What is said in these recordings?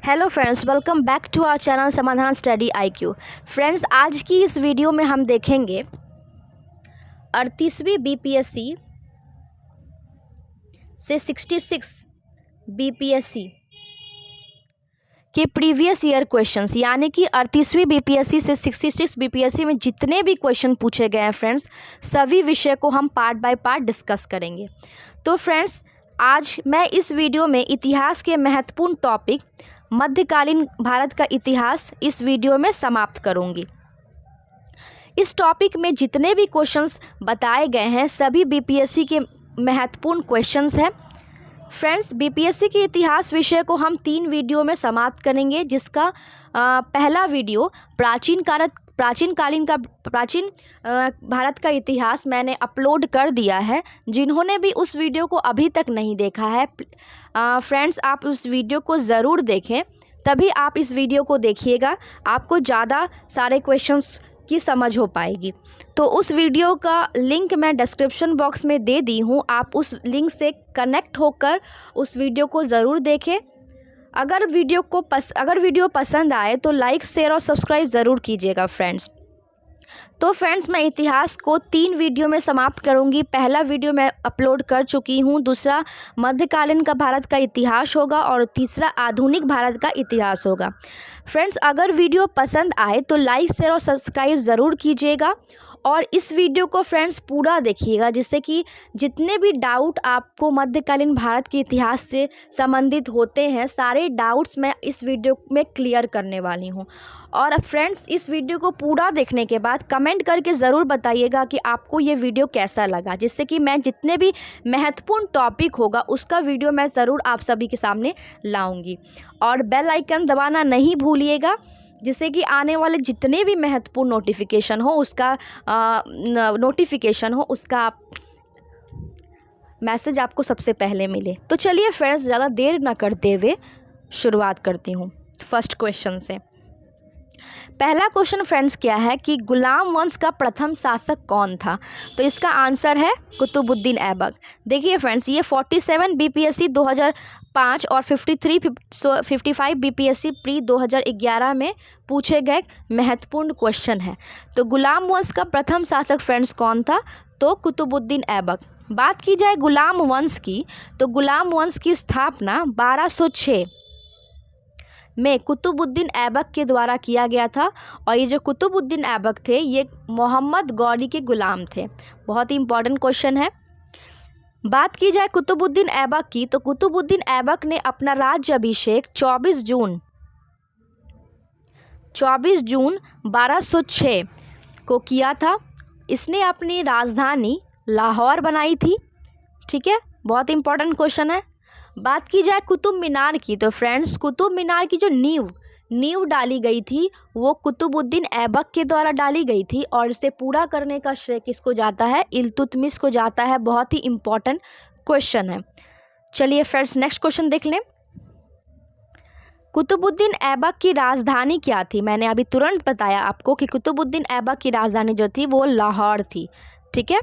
Hello friends, welcome back to our channel Samadhan study IQ। Friends, आज की इस video में हम देखेंगे 38वीं BPSC से 66 BPSC के प्रीवियस ईयर क्वेश्चंस, यानी कि 38वीं BPSC से 66 BPSC में जितने भी क्वेश्चन पूछे गए हैं फ्रेंड्स, सभी विषय को हम पार्ट बाय पार्ट डिस्कस करेंगे। तो फ्रेंड्स, आज मैं इस वीडियो में इतिहास के महत्वपूर्ण टॉपिक मध्यकालीन भारत का इतिहास इस वीडियो में समाप्त करूंगी। इस टॉपिक में जितने भी क्वेश्चंस बताए गए हैं सभी BPSC के महत्वपूर्ण क्वेश्चंस हैं। फ्रेंड्स, BPSC के इतिहास विषय को हम 3 वीडियो में समाप्त करेंगे, जिसका पहला वीडियो प्राचीन भारत का इतिहास मैंने अपलोड कर दिया है। जिन्होंने भी उस वीडियो को अभी तक नहीं देखा है फ्रेंड्स, आप उस वीडियो को ज़रूर देखें, तभी आप इस वीडियो को देखिएगा, आपको ज़्यादा सारे क्वेश्चंस की समझ हो पाएगी। तो उस वीडियो का लिंक मैं डिस्क्रिप्शन बॉक्स में दे दी हूँ, आप उस लिंक से कनेक्ट होकर उस वीडियो को ज़रूर देखें। अगर वीडियो पसंद आए तो लाइक, शेयर और सब्सक्राइब ज़रूर कीजिएगा फ्रेंड्स। तो फ्रेंड्स, मैं इतिहास को 3 वीडियो में समाप्त करूंगी। पहला वीडियो मैं अपलोड कर चुकी हूं, दूसरा मध्यकालीन का भारत का इतिहास होगा और तीसरा आधुनिक भारत का इतिहास होगा। फ्रेंड्स, अगर वीडियो पसंद आए तो लाइक, शेयर और सब्सक्राइब ज़रूर कीजिएगा और इस वीडियो को फ्रेंड्स पूरा देखिएगा, जिससे कि जितने भी डाउट आपको मध्यकालीन भारत के इतिहास से संबंधित होते हैं, सारे डाउट्स मैं इस वीडियो में क्लियर करने वाली हूं। और फ्रेंड्स, इस वीडियो को पूरा देखने के बाद कमेंट करके ज़रूर बताइएगा कि आपको ये वीडियो कैसा लगा, जिससे कि मैं जितने भी महत्वपूर्ण टॉपिक होगा उसका वीडियो मैं ज़रूर आप सभी के सामने लाऊंगी। और बेल आइकन दबाना नहीं भूलिएगा, जिससे कि आने वाले जितने भी महत्वपूर्ण नोटिफिकेशन हो उसका मैसेज आपको सबसे पहले मिले। तो चलिए फ्रेंड्स, ज़्यादा देर ना करते हुए शुरुआत करती हूँ फर्स्ट क्वेश्चन से। पहला क्वेश्चन फ्रेंड्स क्या है कि गुलाम वंश का प्रथम शासक कौन था? तो इसका आंसर है कुतुबुद्दीन ऐबक। देखिए फ्रेंड्स, ये 47 BPSC 2005 और 55 BPSC प्री 2011 में पूछे गए महत्वपूर्ण क्वेश्चन है। तो गुलाम वंश का प्रथम शासक फ्रेंड्स कौन था? तो कुतुबुद्दीन ऐबक। बात की जाए गुलाम वंश की, तो गुलाम वंश की स्थापना 1206 में कुतुबुद्दीन ऐबक के द्वारा किया गया था। और ये जो कुतुबुद्दीन ऐबक थे, ये मोहम्मद गौरी के गुलाम थे। बहुत ही इंपॉर्टेंट क्वेश्चन है। बात की जाए कुतुबुद्दीन ऐबक की, तो कुतुबुद्दीन ऐबक ने अपना राज्य अभिषेक 24 जून 1206 को किया था। इसने अपनी राजधानी लाहौर बनाई थी। ठीक है, बहुत इंपॉर्टेंट क्वेश्चन है। बात की जाए कुतुब मीनार की, तो फ्रेंड्स कुतुब मीनार की जो नींव डाली गई थी वो कुतुबुद्दीन ऐबक के द्वारा डाली गई थी, और इसे पूरा करने का श्रेय किसको जाता है? इल्तुतमिश को जाता है। बहुत ही इंपॉर्टेंट क्वेश्चन है। चलिए फ्रेंड्स, नेक्स्ट क्वेश्चन देख लें। कुतुबुद्दीन ऐबक की राजधानी क्या थी? मैंने अभी तुरंत बताया आपको कि कुतुबुद्दीन ऐबक की राजधानी जो थी वो लाहौर थी। ठीक है,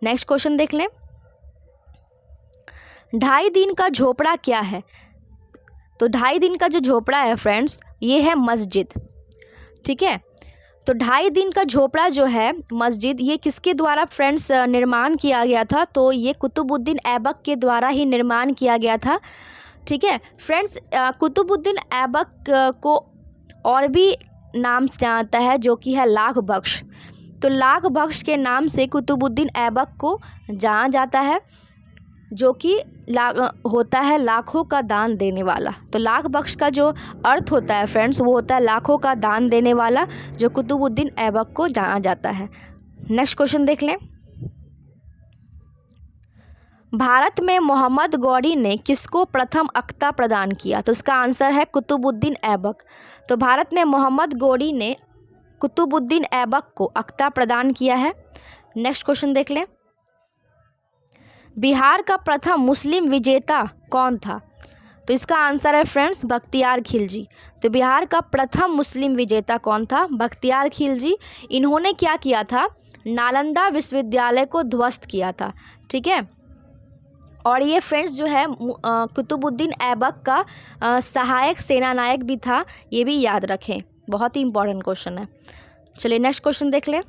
नेक्स्ट क्वेश्चन देख लें। 2.5 दिन का झोपड़ा क्या है? तो 2.5 दिन का जो झोपड़ा है फ्रेंड्स, ये है मस्जिद। ठीक है, तो 2.5 दिन का झोपड़ा जो है मस्जिद, ये किसके द्वारा फ्रेंड्स निर्माण किया गया था? तो ये कुतुबुद्दीन ऐबक के द्वारा ही निर्माण किया गया था। ठीक है फ्रेंड्स, कुतुबुद्दीन ऐबक को और भी नाम से जाना जाता है, जो कि है लाख बख्श। तो लाख बख्श के नाम से कुतुबुद्दीन ऐबक को जाना जाता है, जो कि होता है लाखों का दान देने वाला। तो लाख बख्श का जो अर्थ होता है फ्रेंड्स, वो होता है लाखों का दान देने वाला, जो कुतुबुद्दीन ऐबक को जाना जाता है। नेक्स्ट क्वेश्चन देख लें। भारत में मोहम्मद गौरी ने किसको प्रथम अख्ता प्रदान किया? तो इसका आंसर है कुतुबुद्दीन ऐबक। तो भारत में मोहम्मद गौरी ने कुतुबुद्दीन ऐबक को अख्ता प्रदान किया है। नेक्स्ट क्वेश्चन देख लें। बिहार का प्रथम मुस्लिम विजेता कौन था? तो इसका आंसर है फ्रेंड्स बख्तियार खिलजी। तो बिहार का प्रथम मुस्लिम विजेता कौन था? बख्तियार खिलजी। इन्होंने क्या किया था? नालंदा विश्वविद्यालय को ध्वस्त किया था। ठीक है, और ये फ्रेंड्स जो है कुतुबुद्दीन ऐबक का सहायक सेनानायक भी था, ये भी याद रखें, बहुत ही इंपॉर्टेंट क्वेश्चन है। चलिए नेक्स्ट क्वेश्चन देख लें।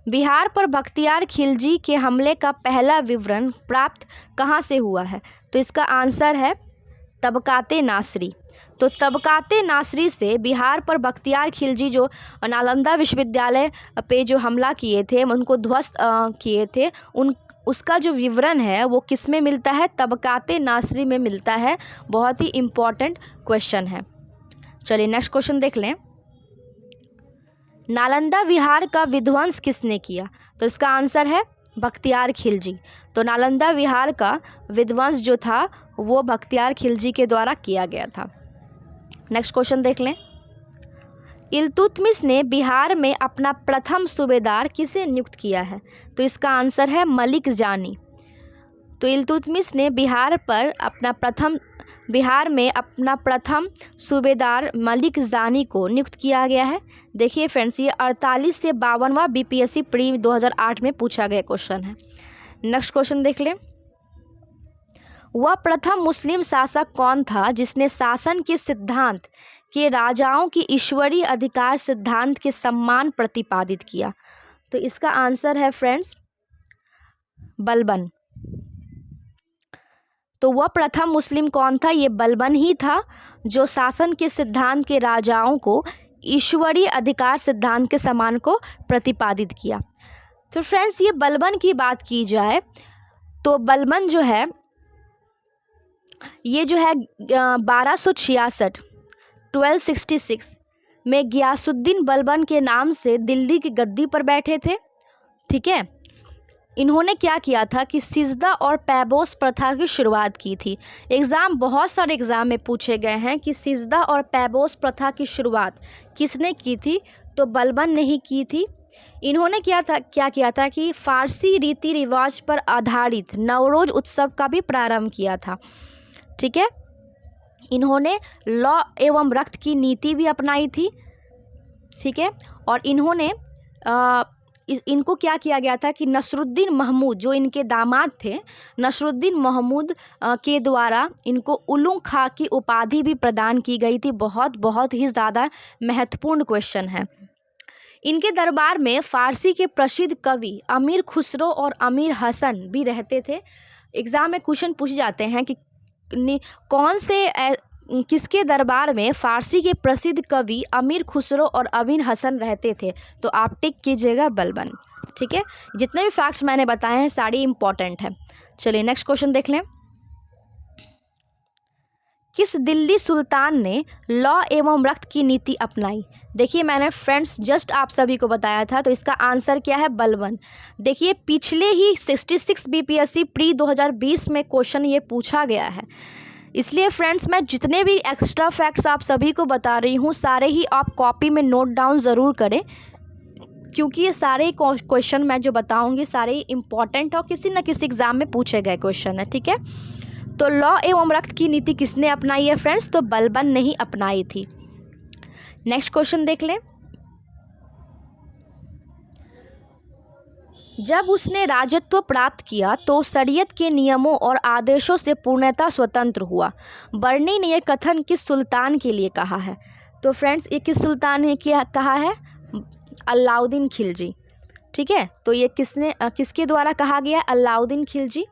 बिहार पर बख्तियार खिलजी के हमले का पहला विवरण प्राप्त कहाँ से हुआ है? तो इसका आंसर है तबकाते नासरी। तो तबकाते नासरी से बिहार पर बख्तियार खिलजी जो नालंदा विश्वविद्यालय पे जो हमला किए थे, उनको ध्वस्त किए थे, उसका जो विवरण है वो किस में मिलता है? तबकाते नासरी में मिलता है। बहुत ही इम्पॉर्टेंट क्वेश्चन है। चलिए नेक्स्ट क्वेश्चन देख लें। नालंदा विहार का विध्वंस किसने किया? तो इसका आंसर है बख्तियार खिलजी। तो नालंदा विहार का विध्वंस जो था वो बख्तियार खिलजी के द्वारा किया गया था। नेक्स्ट क्वेश्चन देख लें। इल्तुतमिश ने बिहार में अपना प्रथम सूबेदार किसे नियुक्त किया है? तो इसका आंसर है मलिक जानी। तो इल्तुतमिश ने बिहार में अपना प्रथम सूबेदार मलिक जानी को नियुक्त किया गया है। देखिए फ्रेंड्स, ये 48 से 52वां बीपीएससी प्री 2008 में पूछा गया क्वेश्चन है। नेक्स्ट क्वेश्चन देख लें। वह प्रथम मुस्लिम शासक कौन था जिसने शासन के सिद्धांत के राजाओं की ईश्वरीय अधिकार सिद्धांत के सम्मान प्रतिपादित किया? तो इसका आंसर है फ्रेंड्स बलबन। तो वह प्रथम मुस्लिम कौन था? ये बलबन ही था, जो शासन के सिद्धांत के राजाओं को ईश्वरीय अधिकार सिद्धांत के सम्मान को प्रतिपादित किया। तो फ्रेंड्स, ये बलबन की बात की जाए तो बलबन जो है ये जो है 1266 में गियासुद्दीन बलबन के नाम से दिल्ली की गद्दी पर बैठे थे। ठीक है, इन्होंने क्या किया था कि सिजदा और पैबोस प्रथा की शुरुआत की थी। बहुत सारे एग्ज़ाम में पूछे गए हैं कि सिजदा और पैबोस प्रथा की शुरुआत किसने की थी? तो बलबन ने ही की थी। इन्होंने क्या किया था कि फ़ारसी रीति रिवाज पर आधारित नवरोज़ उत्सव का भी प्रारंभ किया था। ठीक है, इन्होंने लौ एवं रक्त की नीति भी अपनाई थी। ठीक है, और इन्होंने इनको क्या किया गया था कि नसरुद्दीन महमूद जो इनके दामाद थे, नसरुद्दीन महमूद के द्वारा इनको उलूग खां की उपाधि भी प्रदान की गई थी। बहुत ही ज़्यादा महत्वपूर्ण क्वेश्चन है। इनके दरबार में फ़ारसी के प्रसिद्ध कवि अमीर खुसरो और अमीर हसन भी रहते थे। एग्ज़ाम में क्वेश्चन पूछे जाते हैं कि किसके दरबार में फ़ारसी के प्रसिद्ध कवि अमीर खुसरो और अमीर हसन रहते थे? तो आप टिक कीजिएगा बलबन। ठीक है, जितने भी फैक्ट्स मैंने बताए हैं सारे इम्पॉर्टेंट हैं। चलिए नेक्स्ट क्वेश्चन देख लें। किस दिल्ली सुल्तान ने लौ एवं रक्त की नीति अपनाई? देखिए, मैंने फ्रेंड्स जस्ट आप सभी को बताया था, तो इसका आंसर क्या है? बलबन। देखिए, पिछले ही 66 बीपीएससी प्री 2020 में क्वेश्चन ये पूछा गया है। इसलिए फ्रेंड्स, मैं जितने भी एक्स्ट्रा फैक्ट्स आप सभी को बता रही हूँ सारे ही आप कॉपी में नोट डाउन ज़रूर करें, क्योंकि ये सारे क्वेश्चन मैं जो बताऊँगी सारे ही इम्पॉर्टेंट और किसी न किसी एग्ज़ाम में पूछे गए क्वेश्चन है। ठीक है, तो लौ एवं रक्त की नीति किसने अपनाई है फ्रेंड्स? तो बलबन ने ही अपनाई थी। नेक्स्ट क्वेश्चन देख लें। जब उसने राजत्व प्राप्त किया तो शरीयत के नियमों और आदेशों से पूर्णतः स्वतंत्र हुआ। बर्नी ने यह कथन किस सुल्तान के लिए कहा है? तो फ्रेंड्स, ये किस सुल्तान ने क्या कहा है? अलाउद्दीन खिलजी। ठीक है, तो ये किसके द्वारा कहा गया? अलाउद्दीन खिलजी।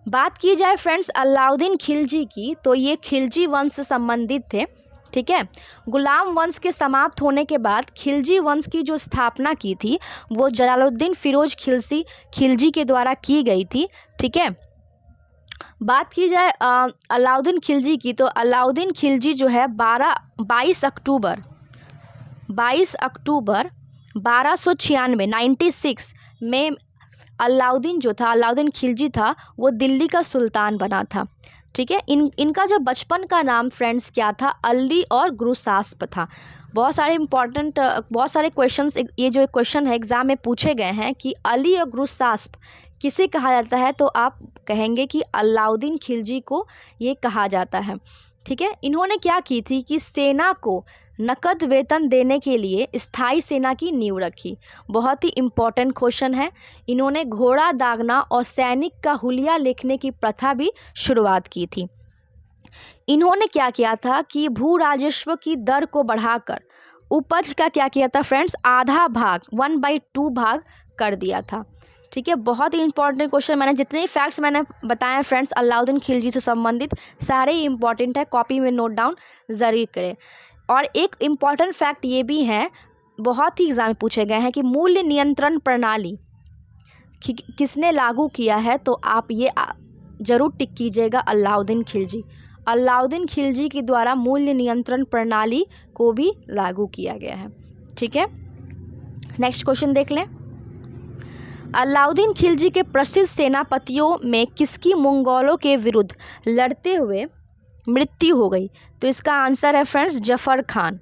बात की जाए फ्रेंड्स अलाउद्दीन खिलजी की, तो ये खिलजी वंश से संबंधित थे। ठीक है, गुलाम वंश के समाप्त होने के बाद खिलजी वंश की जो स्थापना की थी वो जलालुद्दीन फिरोज खिलजी के द्वारा की गई थी। ठीक है, बात की जाए अलाउद्दीन खिलजी की, तो अलाउद्दीन खिलजी जो है 22 अक्टूबर 1296 में अलाउद्दीन खिलजी था वो दिल्ली का सुल्तान बना था। ठीक है, इनका जो बचपन का नाम फ्रेंड्स क्या था? अली और गुरुसास्प था। बहुत सारे क्वेश्चंस, ये जो क्वेश्चन है एग्ज़ाम में पूछे गए हैं कि अली और गुरुसास्प किसे कहा जाता है, तो आप कहेंगे कि अलाउद्दीन खिलजी को ये कहा जाता है। ठीक है। इन्होंने क्या की थी कि सेना को नकद वेतन देने के लिए स्थायी सेना की नींव रखी। बहुत ही इम्पोर्टेंट क्वेश्चन है। इन्होंने घोड़ा दागना और सैनिक का हुलिया लिखने की प्रथा भी शुरुआत की थी। इन्होंने क्या किया था कि भू राजस्व की दर को बढ़ाकर उपज का क्या किया था फ्रेंड्स, आधा भाग 1/2 भाग कर दिया था। ठीक है, बहुत ही इंपॉर्टेंट क्वेश्चन। मैंने जितने फैक्ट्स मैंने बताए हैं फ्रेंड्स अलाउद्दीन खिलजी से संबंधित, सारे ही इंपॉर्टेंट है, कॉपी में नोट डाउन ज़रूर करें। और एक इम्पॉर्टेंट फैक्ट ये भी है, बहुत ही एग्जाम में पूछे गए हैं कि मूल्य नियंत्रण प्रणाली किसने लागू किया है, तो आप ये ज़रूर टिक कीजिएगा, अलाउद्दीन खिलजी। अलाउद्दीन खिलजी के द्वारा मूल्य नियंत्रण प्रणाली को भी लागू किया गया है। ठीक है, नेक्स्ट क्वेश्चन देख लें। अलाउद्दीन खिलजी के प्रसिद्ध सेनापतियों में किसकी मंगोलों के विरुद्ध लड़ते हुए मृत्यु हो गई, तो इसका आंसर है फ्रेंड्स जफ़र खान।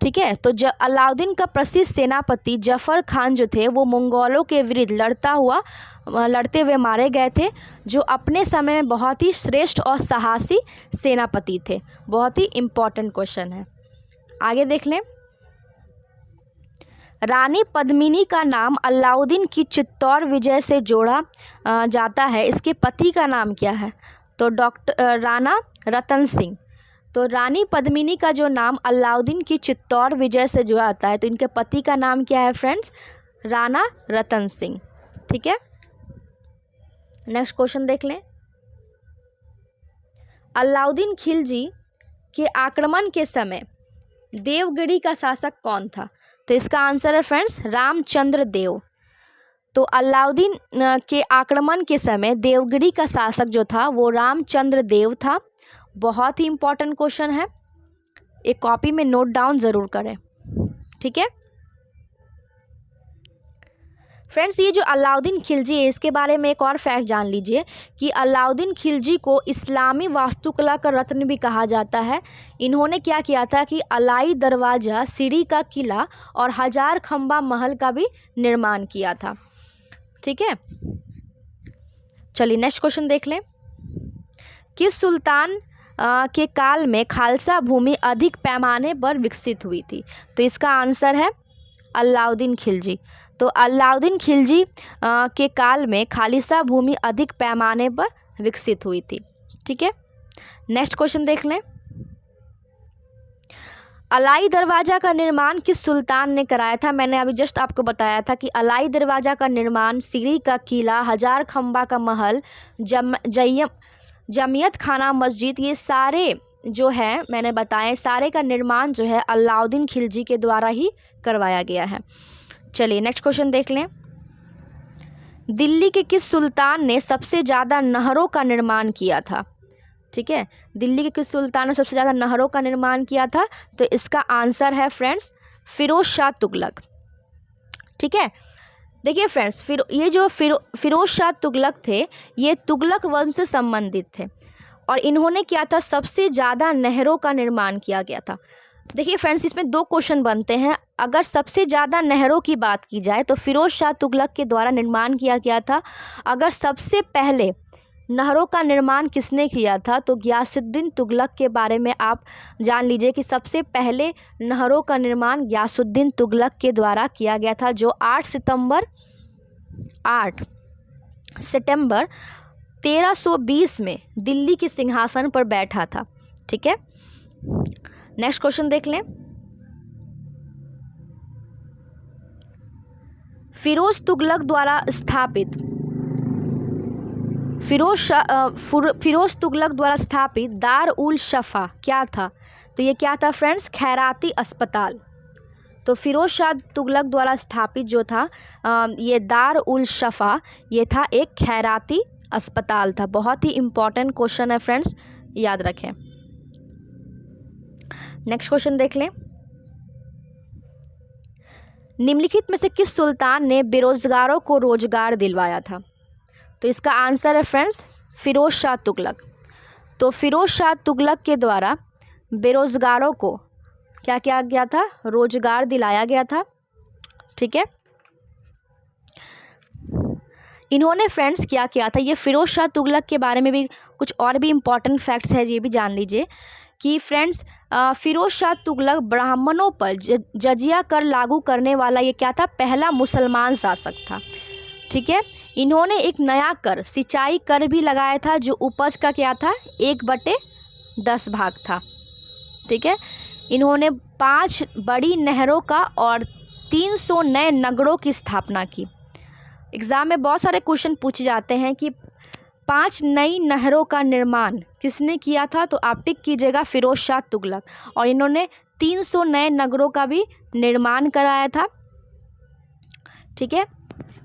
ठीक है, तो अलाउद्दीन का प्रसिद्ध सेनापति जफ़र खान जो थे वो मंगोलों के विरुद्ध लड़ते हुए मारे गए थे, जो अपने समय में बहुत ही श्रेष्ठ और साहसी सेनापति थे। बहुत ही इम्पोर्टेंट क्वेश्चन है, आगे देख लें। रानी पद्मिनी का नाम अलाउद्दीन की चित्तौड़ विजय से जोड़ा जाता है, इसके पति का नाम क्या है, तो राणा रतन सिंह। तो रानी पद्मिनी का जो नाम अलाउद्दीन की चित्तौड़ विजय से जुड़ा जाता है, तो इनके पति का नाम क्या है फ्रेंड्स, राणा रतन सिंह। ठीक है, नेक्स्ट क्वेश्चन देख लें। अलाउद्दीन खिलजी के आक्रमण के समय देवगिरी का शासक कौन था, तो इसका आंसर है फ्रेंड्स रामचंद्र देव। तो अलाउद्दीन के आक्रमण के समय देवगिरी का शासक जो था वो रामचंद्र देव था। बहुत ही इंपॉर्टेंट क्वेश्चन है, एक कॉपी में नोट डाउन ज़रूर करें। ठीक है फ्रेंड्स, ये जो अलाउद्दीन खिलजी है इसके बारे में एक और फैक्ट जान लीजिए कि अलाउद्दीन खिलजी को इस्लामी वास्तुकला का रत्न भी कहा जाता है। इन्होंने क्या किया था कि अलाई दरवाज़ा, सीढ़ी का किला और 1000 खंबा महल का भी निर्माण किया था। ठीक है, चलिए नेक्स्ट क्वेश्चन देख लें। किस सुल्तान के काल में खालसा भूमि अधिक पैमाने पर विकसित हुई थी, तो इसका आंसर है अलाउद्दीन खिलजी। तो अलाउद्दीन खिलजी के काल में खालसा भूमि अधिक पैमाने पर विकसित हुई थी। ठीक है, नेक्स्ट क्वेश्चन देख लें। अलाई दरवाज़ा का निर्माण किस सुल्तान ने कराया था, मैंने अभी जस्ट आपको बताया था कि अलाई दरवाज़ा का निर्माण, सीढ़ी का किला, 1000 खंबा का महल, जमियत खाना मस्जिद, ये सारे जो है मैंने बताए, सारे का निर्माण जो है अलाउद्दीन खिलजी के द्वारा ही करवाया गया है। चलिए नेक्स्ट क्वेश्चन देख लें। दिल्ली के किस सुल्तान ने सबसे ज़्यादा नहरों का निर्माण किया था। ठीक है, दिल्ली के किस सुल्तान ने सबसे ज़्यादा नहरों का निर्माण किया था, तो इसका आंसर है फ्रेंड्स फिरोज शाह तुगलक। ठीक है, देखिए फ्रेंड्स, ये जो फिरोज शाह तुगलक थे ये तुगलक वंश से संबंधित थे और इन्होंने क्या था, सबसे ज़्यादा नहरों का निर्माण किया गया था। देखिए फ्रेंड्स, इसमें 2 क्वेश्चन बनते हैं। अगर सबसे ज़्यादा नहरों की बात की जाए तो फिरोज शाह तुगलक के द्वारा निर्माण किया गया था। अगर सबसे पहले नहरों का निर्माण किसने किया था, तो गियासुद्दीन तुगलक के बारे में आप जान लीजिए कि सबसे पहले नहरों का निर्माण गियासुद्दीन तुगलक के द्वारा किया गया था, जो 8 सितंबर 1320 में दिल्ली के सिंहासन पर बैठा था। ठीक है, नेक्स्ट क्वेश्चन देख लें। फिरोज तुगलक द्वारा स्थापित दार उल शफा क्या था, तो ये क्या था फ्रेंड्स, खैराती अस्पताल। तो फिरोज शाह तुगलक द्वारा स्थापित जो था ये दार उल शफा, ये था एक खैराती अस्पताल था। बहुत ही इम्पॉर्टेंट क्वेश्चन है फ्रेंड्स, याद रखें। नेक्स्ट क्वेश्चन देख लें। निम्नलिखित में से किस सुल्तान ने बेरोजगारों को रोजगार दिलवाया था, तो इसका आंसर है फ्रेंड्स फिरोज शाह तुगलक। तो फिरोज शाह तुगलक के द्वारा बेरोजगारों को क्या किया गया था, रोजगार दिलाया गया था। ठीक है, इन्होंने फ्रेंड्स क्या किया था, ये फ़िरोज़ शाह तुगलक के बारे में भी कुछ और भी इम्पॉर्टेंट फैक्ट्स है, ये भी जान लीजिए कि फ्रेंड्स फ़िरोज़ शाह तुगलक ब्राह्मणों पर जजिया कर लागू करने वाला ये क्या था, पहला मुसलमान शासक था। ठीक है, इन्होंने एक नया कर, सिंचाई कर भी लगाया था, जो उपज का क्या था, 1/10 भाग था। ठीक है, इन्होंने 5 बड़ी नहरों का और 300 नए नगरों की स्थापना की। एग्ज़ाम में बहुत सारे क्वेश्चन पूछे जाते हैं कि 5 नई नहरों का निर्माण किसने किया था, तो आप टिक कीजिएगा फ़िरोज़ शाह तुगलक। और इन्होंने 300 नए नगरों का भी निर्माण कराया था। ठीक है,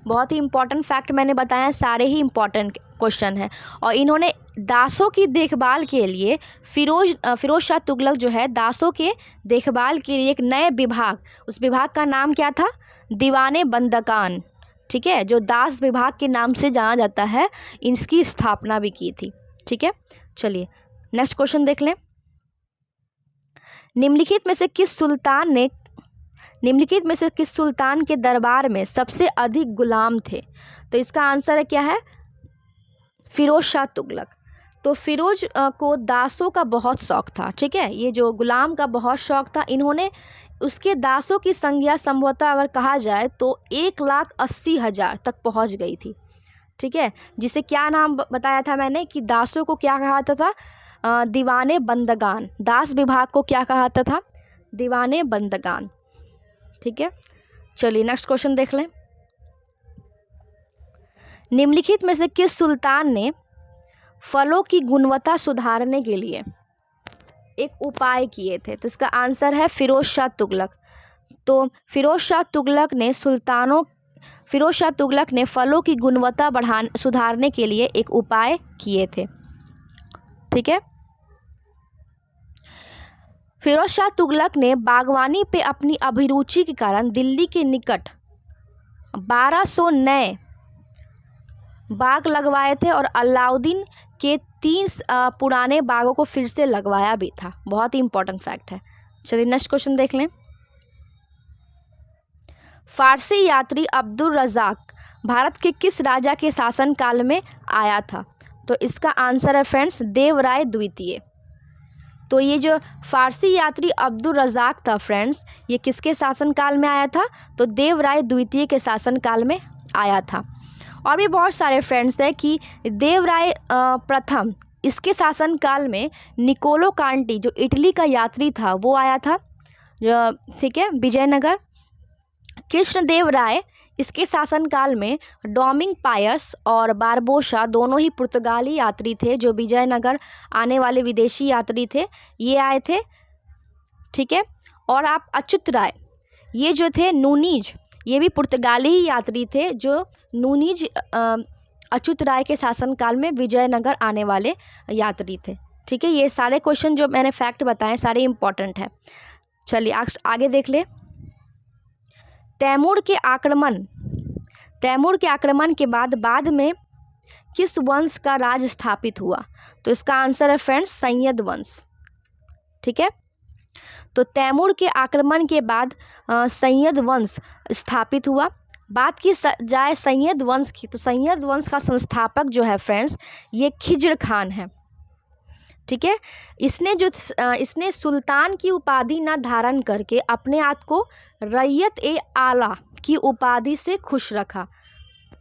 बहुत ही इम्पॉर्टेंट फैक्ट मैंने बताया, सारे ही इम्पॉर्टेंट क्वेश्चन है। और इन्होंने दासों की देखभाल के लिए फ़िरोज़ शाह तुगलक जो है, दासों के देखभाल के लिए एक नए विभाग, उस विभाग का नाम क्या था, दीवाने बंदकान। ठीक है, जो दास विभाग के नाम से जाना जाता है, इसकी स्थापना भी की थी। ठीक है, चलिए नेक्स्ट क्वेश्चन देख लें। निम्नलिखित में से किस सुल्तान के दरबार में सबसे अधिक गुलाम थे, तो इसका आंसर है क्या है, फ़िरोज़ शाह तुगलक। तो फ़िरोज़ को दासों का बहुत शौक़ था। ठीक है, ये जो गुलाम का बहुत शौक़ था, इन्होंने उसके दासों की संख्या संभवतः अगर कहा जाए तो 1,80,000 तक पहुंच गई थी। ठीक है, जिसे क्या नाम बताया था मैंने कि दासों को क्या कहा था, दीवाने बंदगान। दास विभाग को क्या कहा था, दीवाने बंदगान। ठीक है, चलिए नेक्स्ट क्वेश्चन देख लें। निम्नलिखित में से किस सुल्तान ने फलों की गुणवत्ता सुधारने के लिए एक उपाय किए थे, तो इसका आंसर है फ़िरोज़ शाह तुगलक। तो फ़िरोज़ शाह तुगलक ने फलों की गुणवत्ता सुधारने के लिए एक उपाय किए थे। ठीक है, फ़िरोज़ शाह तुगलक ने बागवानी पे अपनी अभिरुचि के कारण दिल्ली के निकट 1200 नए बाग लगवाए थे और अलाउद्दीन के 3 पुराने बागों को फिर से लगवाया भी था। बहुत ही इंपॉर्टेंट फैक्ट है। चलिए नेक्स्ट क्वेश्चन देख लें। फारसी यात्री अब्दुल रज़ाक भारत के किस राजा के शासनकाल में आया था, तो इसका आंसर है फ्रेंड्स देवराय द्वितीय। तो ये जो फारसी यात्री अब्दुल रज़ाक था फ्रेंड्स, ये किसके शासनकाल में आया था, तो देवराय द्वितीय के शासनकाल में आया था। और भी बहुत सारे फ्रेंड्स हैं कि देवराय प्रथम, इसके शासनकाल में निकोलो कांटी जो इटली का यात्री था वो आया था। ठीक है, विजयनगर। कृष्णदेव राय, इसके शासनकाल में डोमिंग पायस और बारबोसा दोनों ही पुर्तगाली यात्री थे, जो विजयनगर आने वाले विदेशी यात्री थे, ये आए थे। ठीक है, और आप अच्युत राय, ये जो थे नूनीज, ये भी पुर्तगाली ही यात्री थे, जो नूनीज अच्युत राय के शासनकाल में विजयनगर आने वाले यात्री थे। ठीक है, ये सारे क्वेश्चन जो मैंने फैक्ट बताए सारे इम्पॉर्टेंट हैं। चलिए आगे देख ले। तैमूर के आक्रमण के बाद में किस वंश का राज स्थापित हुआ, तो इसका आंसर है फ्रेंड्स सैयद वंश। ठीक है, तो तैमूर के आक्रमण के बाद सैयद वंश स्थापित हुआ। बात की जाए सैयद वंश की, तो सैयद वंश का संस्थापक जो है फ्रेंड्स, ये खिज्र खान है। ठीक है, इसने सुल्तान की उपाधि न धारण करके अपने आप को रैयत ए आला की उपाधि से खुश रखा।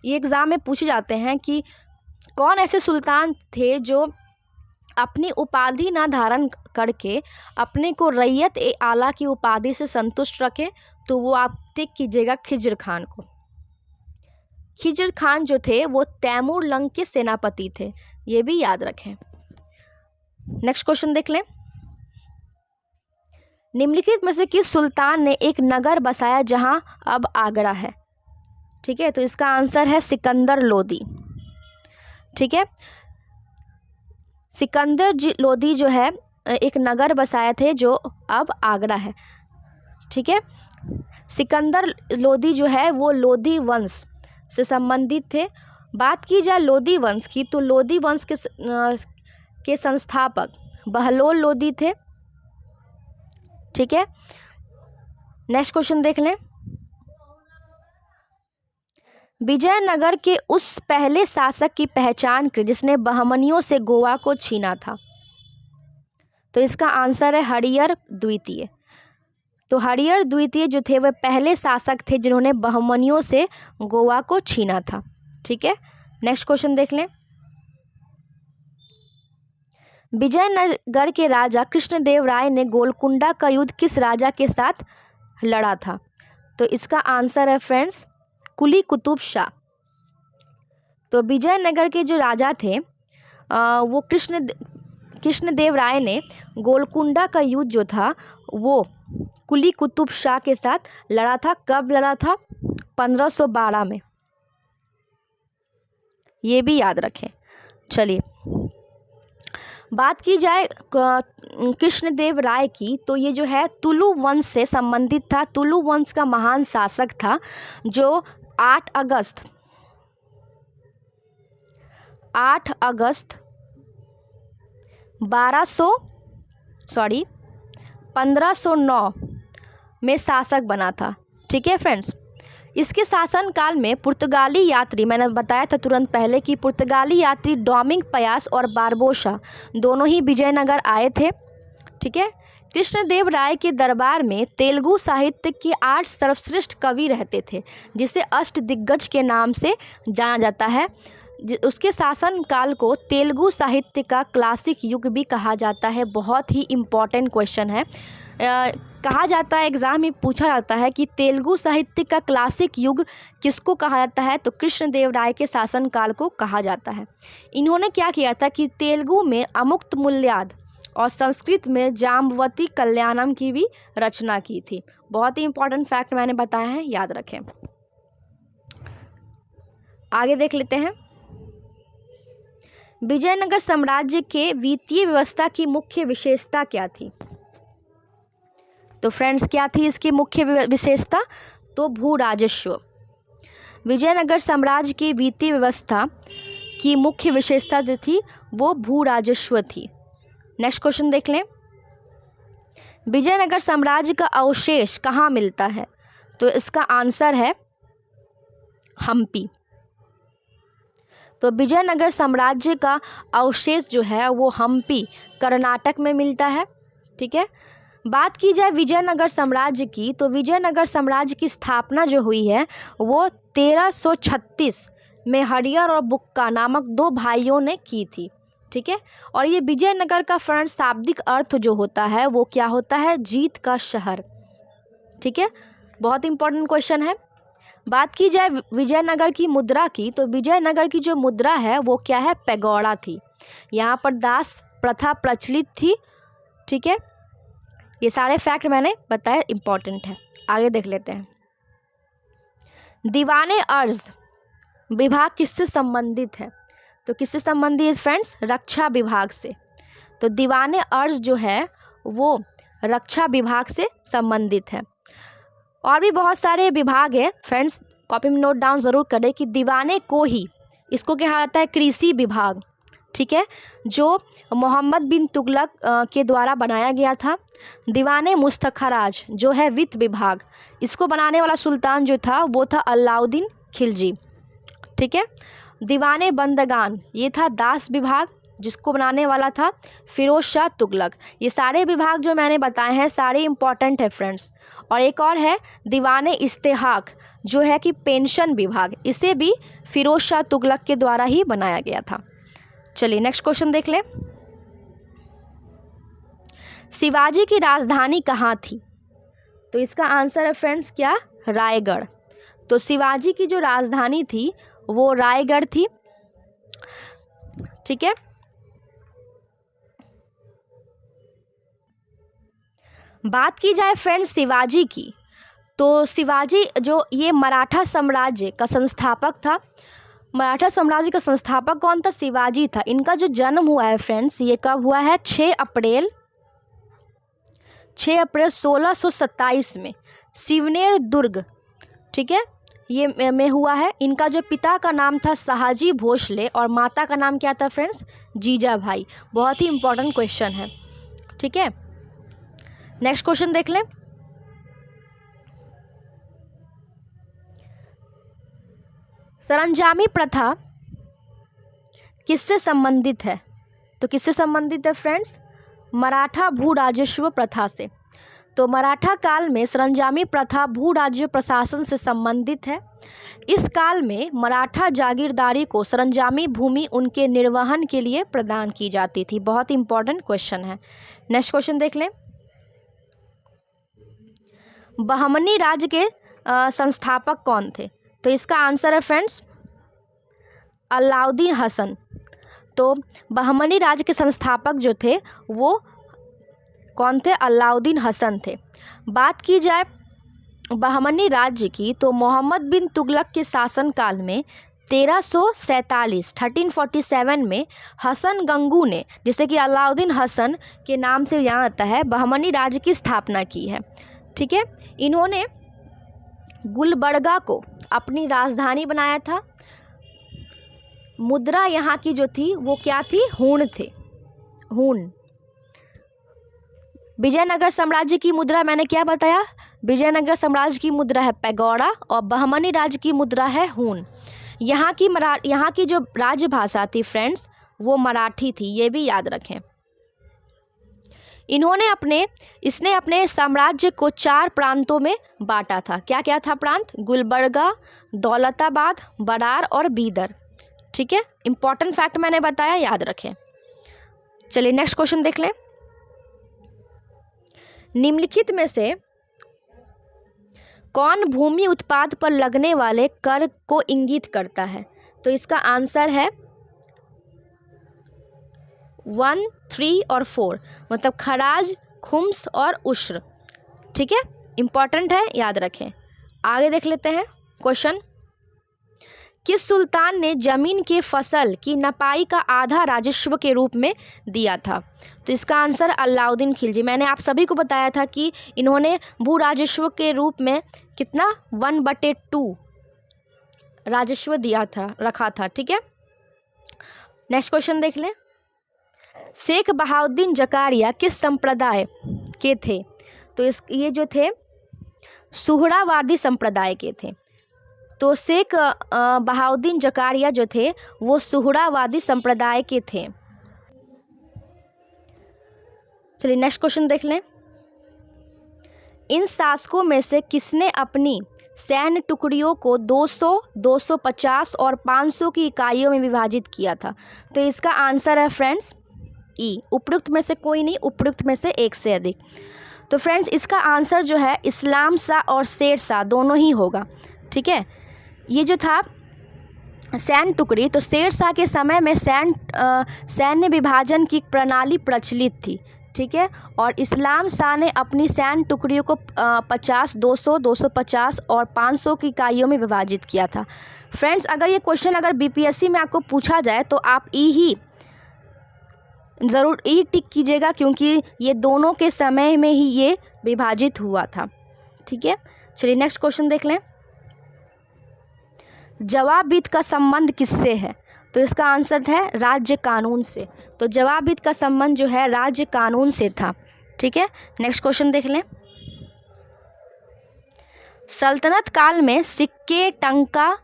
ये एग्ज़ाम में पूछे जाते हैं कि कौन ऐसे सुल्तान थे जो अपनी उपाधि ना धारण करके अपने को रैयत ए आला की उपाधि से संतुष्ट रखे, तो वो आप टिक कीजिएगा खिज्र खान को। खिज्र खान जो थे वो तैमूर लंग के सेनापति थे, ये भी याद रखें। नेक्स्ट क्वेश्चन देख लें। निम्नलिखित में से किस सुल्तान ने एक नगर बसाया जहां अब आगरा है? ठीक है, तो इसका आंसर है सिकंदर लोदी। ठीक है, सिकंदर लोदी जो है एक नगर बसाए थे जो अब आगरा है। ठीक है, सिकंदर लोदी जो है वो लोदी वंश से संबंधित थे। बात की जाए लोदी वंश की, तो लोदी वंश के संस्थापक बहलोल लोदी थे। ठीक है, नेक्स्ट क्वेश्चन देख लें। विजयनगर के उस पहले शासक की पहचान करें जिसने बहमनियों से गोवा को छीना था। तो इसका आंसर है हरिहर द्वितीय। तो हरिहर द्वितीय जो थे वह पहले शासक थे जिन्होंने बहमनियों से गोवा को छीना था। ठीक है, नेक्स्ट क्वेश्चन देख लें। विजयनगर के राजा कृष्णदेव राय ने गोलकुंडा का युद्ध किस राजा के साथ लड़ा था? तो इसका आंसर है फ्रेंड्स कुली कुतुब शाह। तो विजयनगर के जो राजा थे वो कृष्णदेव राय ने गोलकुंडा का युद्ध जो था वो कुली कुतुब शाह के साथ लड़ा था। कब लड़ा था? 1512 में। ये भी याद रखें। चलिए, बात की जाए कृष्णदेव राय की, तो ये जो है तुलु वंश से संबंधित था। तुलु वंश का महान शासक था जो 8 अगस्त 1509 में शासक बना था। ठीक है फ्रेंड्स, इसके शासनकाल में पुर्तगाली यात्री, मैंने बताया था तुरंत पहले कि पुर्तगाली यात्री डोमिंग पयास और बारबोसा दोनों ही विजयनगर आए थे। ठीक है, कृष्णदेव राय के दरबार में तेलुगु साहित्य के 8 सर्वश्रेष्ठ कवि रहते थे जिसे अष्टदिग्गज के नाम से जाना जाता है। उसके शासनकाल को तेलुगु साहित्य का क्लासिक युग भी कहा जाता है। बहुत ही इम्पॉर्टेंट क्वेश्चन है। कहा जाता है, एग्ज़ाम में पूछा जाता है कि तेलुगु साहित्य का क्लासिक युग किसको कहा जाता है? तो कृष्णदेव राय के शासनकाल को कहा जाता है। इन्होंने क्या किया था कि तेलुगु में अमुक्त मूल्याद और संस्कृत में जाम्बवती कल्याणम की भी रचना की थी। बहुत ही इंपॉर्टेंट फैक्ट मैंने बताया है, याद रखें। आगे देख लेते हैं। विजयनगर साम्राज्य के वित्तीय व्यवस्था की मुख्य विशेषता क्या थी? तो फ्रेंड्स, क्या थी इसकी मुख्य विशेषता? तो भू राजस्व। विजयनगर साम्राज्य की वित्तीय व्यवस्था की मुख्य विशेषता जो थी वो भू राजस्व थी। नेक्स्ट क्वेश्चन देख लें। विजयनगर साम्राज्य का अवशेष कहाँ मिलता है? तो इसका आंसर है हम्पी। तो विजयनगर साम्राज्य का अवशेष जो है वो हम्पी कर्नाटक में मिलता है। ठीक है, बात की जाए विजयनगर साम्राज्य की, तो विजयनगर साम्राज्य की स्थापना जो हुई है वो 1336 में हरिहर और बुक्का नामक 2 भाइयों ने की थी। ठीक है, और ये विजयनगर का फ्रेंड्स शाब्दिक अर्थ जो होता है वो क्या होता है? जीत का शहर। ठीक है, बहुत इंपॉर्टेंट क्वेश्चन है। बात की जाए विजयनगर की मुद्रा की, तो विजयनगर की जो मुद्रा है वो क्या है? पैगोडा थी। यहाँ पर दास प्रथा प्रचलित थी। ठीक है, ये सारे फैक्ट मैंने बताए, इंपॉर्टेंट है। आगे देख लेते हैं। दीवाने अर्ज विभाग किससे संबंधित है? तो किससे संबंधित है फ्रेंड्स? रक्षा विभाग से। तो दीवाने अर्ज जो है वो रक्षा विभाग से संबंधित है। और भी बहुत सारे विभाग है फ्रेंड्स, कॉपी में नोट डाउन ज़रूर करें कि दीवाने को ही, इसको कहा जाता है कृषि विभाग। ठीक है, जो मोहम्मद बिन तुगलक के द्वारा बनाया गया था। दीवाने मुस्तखराज जो है वित्त विभाग, इसको बनाने वाला सुल्तान जो था वो था अलाउद्दीन खिलजी। ठीक है, दीवाने बंदगान ये था दास विभाग, जिसको बनाने वाला था फिरोज शाह तुगलक। ये सारे विभाग जो मैंने बताए हैं सारे इंपॉर्टेंट है फ्रेंड्स। और एक और है दीवाने इस्तेहाक जो है कि पेंशन विभाग, इसे भी फिरोज शाह तुगलक के द्वारा ही बनाया गया था। चलिए नेक्स्ट क्वेश्चन देख लें। शिवाजी की राजधानी कहाँ थी? तो इसका आंसर है फ्रेंड्स क्या? रायगढ़। तो शिवाजी की जो राजधानी थी वो रायगढ़ थी। ठीक है, बात की जाए फ्रेंड्स शिवाजी की, तो शिवाजी जो ये मराठा साम्राज्य का संस्थापक था। मराठा साम्राज्य का संस्थापक कौन था? शिवाजी था। इनका जो जन्म हुआ है फ्रेंड्स ये कब हुआ है? 6 अप्रैल 1627 में शिवनेर दुर्ग, ठीक है, ये में हुआ है। इनका जो पिता का नाम था शाहजी भोसले और माता का नाम क्या था फ्रेंड्स? जीजाभाई। बहुत ही इंपॉर्टेंट क्वेश्चन है। ठीक है, नेक्स्ट क्वेश्चन देख लें। सरंजामी प्रथा किससे संबंधित है? तो किससे संबंधित है फ्रेंड्स? मराठा भू राजस्व प्रथा से। तो मराठा काल में सरंजामी प्रथा भू राज्य प्रशासन से संबंधित है। इस काल में मराठा जागीरदारी को सरंजामी भूमि उनके निर्वहन के लिए प्रदान की जाती थी। बहुत इंपॉर्टेंट क्वेश्चन है। नेक्स्ट क्वेश्चन देख लें। बहमनी राज्य के संस्थापक कौन थे? तो इसका आंसर है फ्रेंड्स अलाउद्दीन हसन। तो बहमनी राज्य के संस्थापक जो थे वो कौन थे? अलाउद्दीन हसन थे। बात की जाए बहमनी राज्य की तो मोहम्मद बिन तुगलक के शासनकाल में 1347 में हसन गंगू ने, जिसे कि अलाउद्दीन हसन के नाम से जाना जाता है, बहमनी राज्य की स्थापना की है। ठीक है, इन्होंने गुलबर्गा को अपनी राजधानी बनाया था। मुद्रा यहाँ की जो थी वो क्या थी? हूण थे, हूण। विजयनगर साम्राज्य की मुद्रा मैंने क्या बताया? विजयनगर साम्राज्य की मुद्रा है पैगोडा और बहमनी राज्य की मुद्रा है हूण। यहाँ की जो राजभाषा थी फ्रेंड्स वो मराठी थी, ये भी याद रखें। इसने अपने साम्राज्य को 4 प्रांतों में बांटा था। क्या क्या था प्रांत? गुलबर्गा, दौलताबाद, बरार और बीदर। ठीक है, इंपॉर्टेंट फैक्ट मैंने बताया, याद रखें। चलिए नेक्स्ट क्वेश्चन देख लें। निम्नलिखित में से कौन भूमि उत्पाद पर लगने वाले कर को इंगित करता है? तो इसका आंसर है 1, 3 और 4, मतलब खराज, खुम्स और उश्र। ठीक है, इंपॉर्टेंट है, याद रखें। आगे देख लेते हैं क्वेश्चन। किस सुल्तान ने जमीन की फसल की नपाई का आधा राजस्व के रूप में दिया था? तो इसका आंसर अलाउद्दीन खिलजी। मैंने आप सभी को बताया था कि इन्होंने भू राजस्व के रूप में कितना 1/2 राजस्व दिया था, रखा था। ठीक है, नेक्स्ट क्वेश्चन देख लें। शेख बहाउद्दीन जकारिया किस संप्रदाय के थे? तो ये जो थे सुहरावादी संप्रदाय के थे। तो शेख बहाउद्दीन जकारिया जो थे वो सुहरावादी संप्रदाय के थे। चलिए नेक्स्ट क्वेश्चन देख लें। इन शासकों में से किसने अपनी सैन्य टुकड़ियों को 200, 250 और 500 की इकाइयों में विभाजित किया था? तो इसका आंसर है फ्रेंड्स ई। उपयुक्त में से कोई नहीं, उपयुक्त में से एक से अधिक। तो फ्रेंड्स इसका आंसर जो है इस्लाम शाह और शेर शाह दोनों ही होगा। ठीक है, ये जो था सैन्य टुकड़ी, तो शेर शाह के समय में सैन्य विभाजन की प्रणाली प्रचलित थी। ठीक है, और इस्लाम शाह ने अपनी सैन्य टुकड़ियों को 50, 200, 250 और 500 की इकाइयों में विभाजित किया था। फ्रेंड्स अगर ये क्वेश्चन अगर बीपीएससी में आपको पूछा जाए तो आप ज़रूर ई टिक कीजिएगा, क्योंकि ये दोनों के समय में ही ये विभाजित हुआ था। ठीक है, चलिए नेक्स्ट क्वेश्चन देख लें। जवाबित का संबंध किससे है? तो इसका आंसर है राज्य कानून से। तो जवाबित का संबंध जो है राज्य कानून से था। ठीक है, नेक्स्ट क्वेश्चन देख लें। सल्तनत काल में सिक्के, टंका,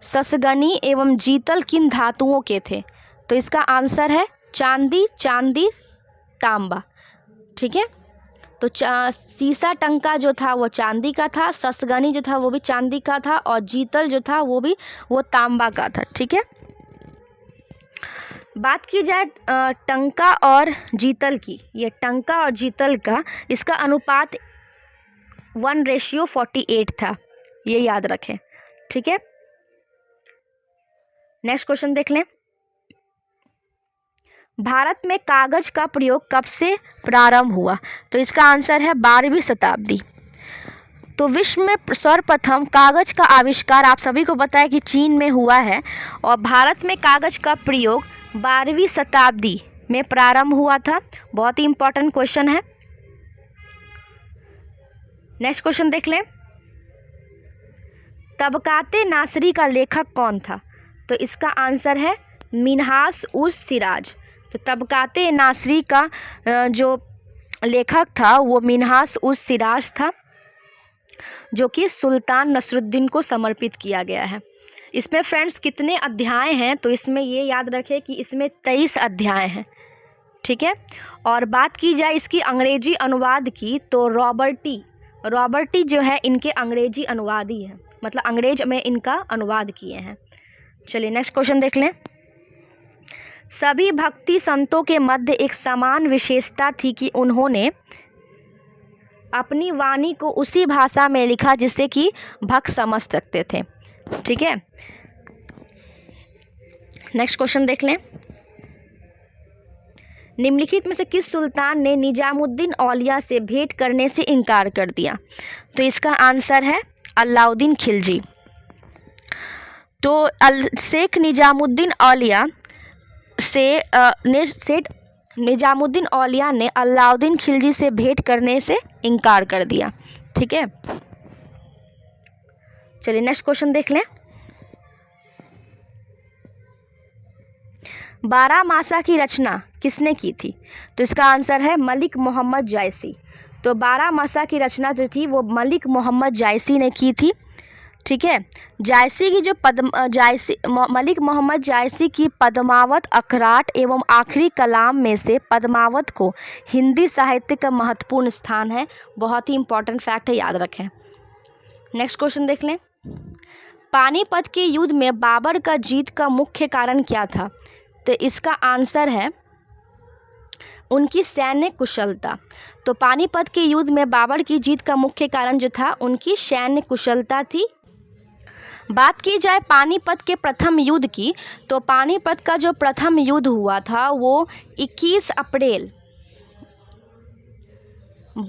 ससगनी एवं जीतल किन धातुओं के थे? तो इसका आंसर है चांदी, तांबा। ठीक है, तो सीसा टंका जो था वो चांदी का था, ससगनी जो था वो भी चांदी का था और जीतल जो था वो तांबा का था। ठीक है, बात की जाए टंका और जीतल की, ये टंका और जीतल का इसका अनुपात 1:48 था, ये याद रखें। ठीक है, नेक्स्ट क्वेश्चन देख लें। भारत में कागज का प्रयोग कब से प्रारंभ हुआ? तो इसका आंसर है 12वीं शताब्दी। तो विश्व में सर्वप्रथम कागज का आविष्कार आप सभी को पता है कि चीन में हुआ है, और भारत में कागज का प्रयोग 12वीं शताब्दी में प्रारंभ हुआ था। बहुत ही इंपॉर्टेंट क्वेश्चन है। नेक्स्ट क्वेश्चन देख लें। तबकाते नासरी का लेखक कौन था? तो इसका आंसर है मिन्हास उस सिराज। तो तबकाते नासरी का जो लेखक था वो मिन्हास उस सिराज था। जो कि सुल्तान नसरुद्दीन को समर्पित किया गया है। इसमें फ्रेंड्स कितने अध्याय हैं, तो इसमें ये याद रखें कि इसमें 23 अध्याय हैं। ठीक है। और बात की जाए इसकी अंग्रेजी अनुवाद की, तो रॉबर्टी जो है इनके अंग्रेजी अनुवादी हैं, मतलब अंग्रेज में इनका अनुवाद किए हैं। चलिए नेक्स्ट क्वेश्चन देख लें। सभी भक्ति संतों के मध्य एक समान विशेषता थी कि उन्होंने अपनी वाणी को उसी भाषा में लिखा जिससे कि भक्त समझ सकते थे। ठीक है। नेक्स्ट क्वेश्चन देख लें। निम्नलिखित में से किस सुल्तान ने निजामुद्दीन औलिया से भेंट करने से इनकार कर दिया? तो इसका आंसर है अलाउद्दीन खिलजी। तो शेख निजामुद्दीन औलिया निजामुद्दीन औलिया ने अलाउद्दीन खिलजी से भेंट करने से इनकार कर दिया। ठीक है। चलिए नेक्स्ट क्वेश्चन देख लें। बारहमासा की रचना किसने की थी? तो इसका आंसर है मलिक मोहम्मद जायसी। तो बारहमासा की रचना जो थी वो मलिक मोहम्मद जायसी ने की थी। ठीक है। जायसी की जो मलिक मोहम्मद जायसी की पद्मावत अखराट एवं आखिरी कलाम में से पद्मावत को हिंदी साहित्य का महत्वपूर्ण स्थान है। बहुत ही इंपॉर्टेंट फैक्ट है, याद रखें। नेक्स्ट क्वेश्चन देख लें। पानीपत के युद्ध में बाबर का जीत का मुख्य कारण क्या था? तो इसका आंसर है उनकी सैन्य कुशलता। तो पानीपत के युद्ध में बाबर की जीत का मुख्य कारण जो था उनकी सैन्य कुशलता थी। बात की जाए पानीपत के प्रथम युद्ध की, तो पानीपत का जो प्रथम युद्ध हुआ था वो 21 अप्रैल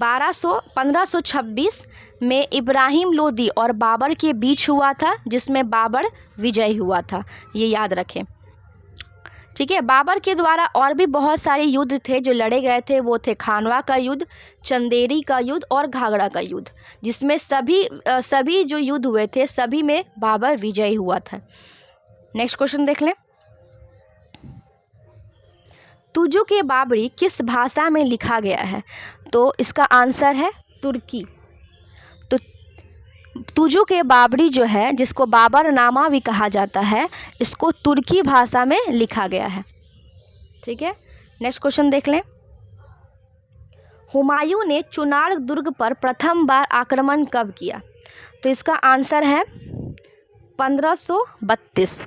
1526 में इब्राहिम लोदी और बाबर के बीच हुआ था, जिसमें बाबर विजयी हुआ था। ये याद रखें। ठीक है। बाबर के द्वारा और भी बहुत सारे युद्ध थे जो लड़े गए थे। वो थे खानवा का युद्ध, चंदेरी का युद्ध और घाघरा का युद्ध, जिसमें सभी जो युद्ध हुए थे सभी में बाबर विजयी हुआ था। नेक्स्ट क्वेश्चन देख लें। तुजुक-ए बाबरी किस भाषा में लिखा गया है? तो इसका आंसर है तुर्की। तो तुजुक-ए बाबरी जो है, जिसको बाबरनामा भी कहा जाता है, इसको तुर्की भाषा में लिखा गया है। ठीक है। नेक्स्ट क्वेश्चन देख लें। हुमायूं ने चुनार दुर्ग पर प्रथम बार आक्रमण कब किया? तो इसका आंसर है 1532।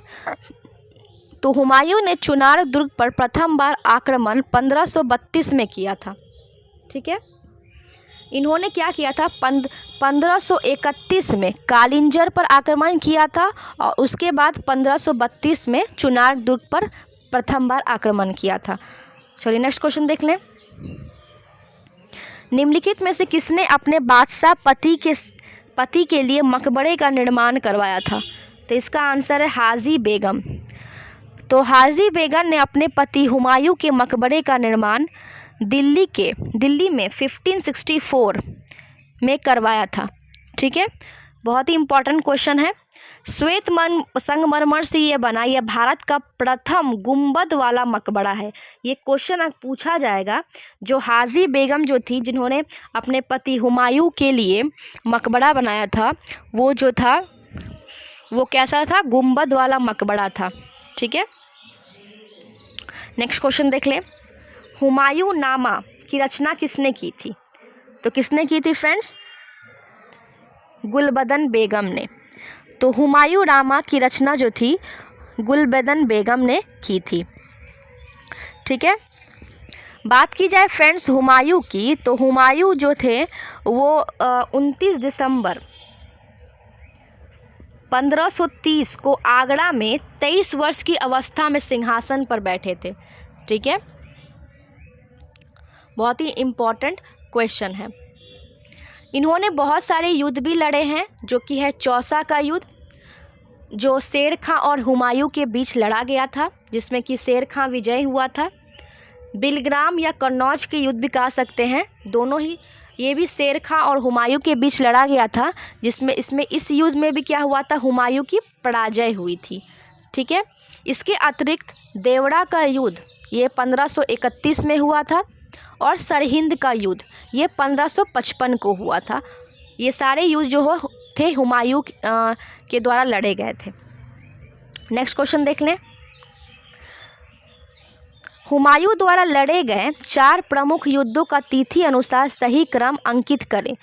तो हुमायूं ने चुनार दुर्ग पर प्रथम बार आक्रमण 1532 में किया था। ठीक है। इन्होंने क्या किया था? 1531 में कालिंजर पर आक्रमण किया था और उसके बाद 1532 में चुनार दुर्ग पर प्रथम बार आक्रमण किया था। चलिए नेक्स्ट क्वेश्चन देख लें। निम्नलिखित में से किसने अपने बादशाह पति के लिए मकबरे का निर्माण करवाया था? तो इसका आंसर है हाजी बेगम। तो हाजी बेगम ने अपने पति हुमायूं के मकबरे का निर्माण दिल्ली में 1564 में करवाया था। ठीक है। बहुत ही इंपॉर्टेंट क्वेश्चन है। श्वेत संगमरमर से ये बना, यह भारत का प्रथम गुंबद वाला मकबरा है। ये क्वेश्चन पूछा जाएगा। जो हाजी बेगम जो थी, जिन्होंने अपने पति हुमायूं के लिए मकबरा बनाया था, वो जो था वो कैसा था? गुंबद वाला मकबरा था। ठीक है। नेक्स्ट क्वेश्चन देख लें। हुमायूं नामा की रचना किसने की थी? तो किसने की थी फ्रेंड्स? गुलबदन बेगम ने। तो हुमायूं नामा की रचना जो थी गुलबदन बेगम ने की थी। ठीक है। बात की जाए फ्रेंड्स हुमायूं की, तो हुमायूं जो थे वो 29 दिसंबर 1530 को आगरा में 23 वर्ष की अवस्था में सिंहासन पर बैठे थे। ठीक है। बहुत ही इम्पॉर्टेंट क्वेश्चन है। इन्होंने बहुत सारे युद्ध भी लड़े हैं, जो कि है चौसा का युद्ध, जो शेर खां और हुमायूं के बीच लड़ा गया था, जिसमें कि शेर खां विजयी हुआ था। बिलग्राम या कन्नौज के युद्ध भी कह सकते हैं, दोनों ही ये भी शेर खां और हुमायूं के बीच लड़ा गया था, जिसमें इस युद्ध में भी क्या हुआ था? हुमायूं की पराजय हुई थी। ठीक है। इसके अतिरिक्त देवड़ा का युद्ध ये 1531 में हुआ था और सरहिंद का युद्ध ये 1555 को हुआ था। ये सारे युद्ध जो थे हुमायूं के द्वारा लड़े गए थे। नेक्स्ट क्वेश्चन देख लें। हुमायूं द्वारा लड़े गए 4 प्रमुख युद्धों का तिथि अनुसार सही क्रम अंकित करें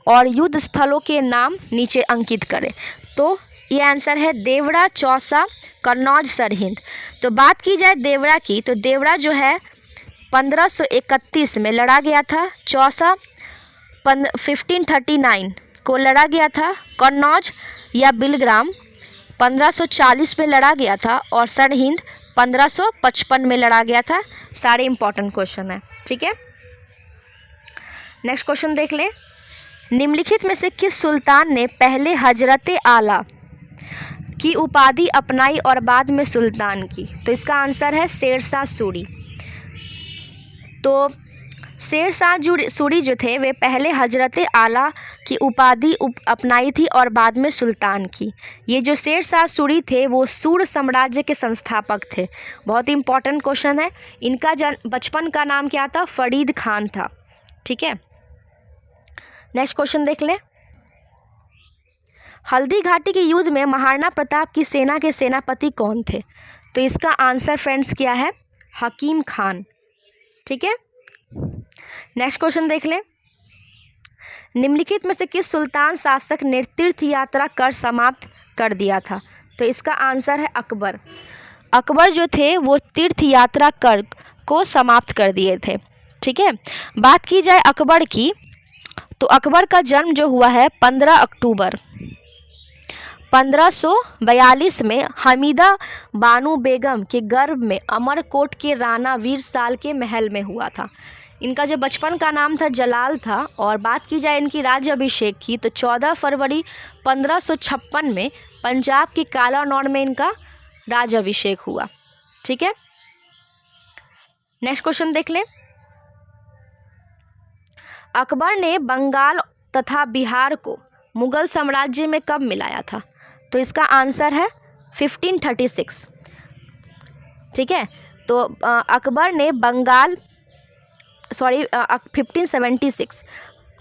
और युद्ध स्थलों के नाम नीचे अंकित करें। तो ये आंसर है देवरा, चौसा, कन्नौज, सरहिंद। तो बात की जाए देवरा की, तो देवरा जो है 1531 में लड़ा गया था। चौसा 1539 को लड़ा गया था। कन्नौज या बिलग्राम 1540 में लड़ा गया था और सरहिंद 1555 में लड़ा गया था। सारे इंपॉर्टेंट क्वेश्चन है, ठीक है। नेक्स्ट क्वेश्चन देख लें। निम्नलिखित में से किस सुल्तान ने पहले हजरत आला की उपाधि अपनाई और बाद में सुल्तान की? तो इसका आंसर है शेरशाह सूरी। तो शेरशाह सूरी जो थे वे पहले हजरत आला की उपाधि अपनाई थी और बाद में सुल्तान की। ये जो शेरशाह सूरी थे वो सूर साम्राज्य के संस्थापक थे। बहुत ही इंपॉर्टेंट क्वेश्चन है। इनका बचपन का नाम क्या था? फरीद खान था, ठीक है। नेक्स्ट क्वेश्चन देख लें। हल्दी घाटी के युद्ध में महाराणा प्रताप की सेना के सेनापति कौन थे? तो इसका आंसर फ्रेंड्स क्या है? हकीम खान, ठीक है। नेक्स्ट क्वेश्चन देख लें। निम्नलिखित में से किस सुल्तान शासक ने तीर्थ यात्रा कर समाप्त कर दिया था? तो इसका आंसर है अकबर। अकबर जो थे वो तीर्थ यात्रा कर को समाप्त कर दिए थे, ठीक है। बात की जाए अकबर की, तो अकबर का जन्म जो हुआ है 15 अक्टूबर 1542 में हमीदा बानो बेगम के गर्भ में अमरकोट के राणा वीर साल के महल में हुआ था। इनका जो बचपन का नाम था जलाल था। और बात की जाए इनकी राज्य अभिषेक की, तो 14 फरवरी 1556 में पंजाब के कालानौर में इनका राज्य अभिषेक हुआ, ठीक है। नेक्स्ट क्वेश्चन देख लें। अकबर ने बंगाल तथा बिहार को मुगल साम्राज्य में कब मिलाया था? तो इसका आंसर है 1536, ठीक है। तो अकबर ने 1576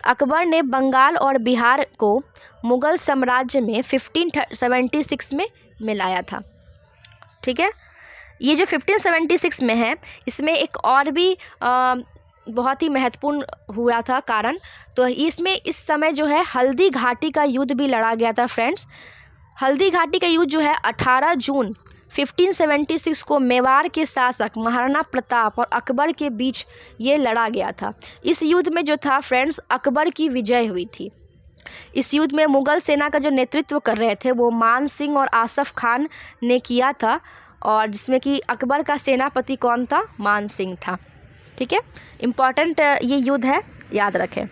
अकबर ने बंगाल और बिहार को मुगल साम्राज्य में 1576 में मिलाया था, ठीक है। ये जो 1576 में है, इसमें एक और भी बहुत ही महत्वपूर्ण हुआ था कारण। तो इसमें इस समय जो है हल्दी घाटी का युद्ध भी लड़ा गया था फ्रेंड्स। हल्दी घाटी का युद्ध जो है 18 जून 1576 को मेवाड़ के शासक महाराणा प्रताप और अकबर के बीच ये लड़ा गया था। इस युद्ध में जो था फ्रेंड्स अकबर की विजय हुई थी। इस युद्ध में मुगल सेना का जो नेतृत्व कर रहे थे वो मान सिंह और आसफ खान ने किया था, और जिसमें कि अकबर का सेनापति कौन था? मान सिंह था, ठीक है। इम्पॉर्टेंट ये युद्ध है, याद रखें।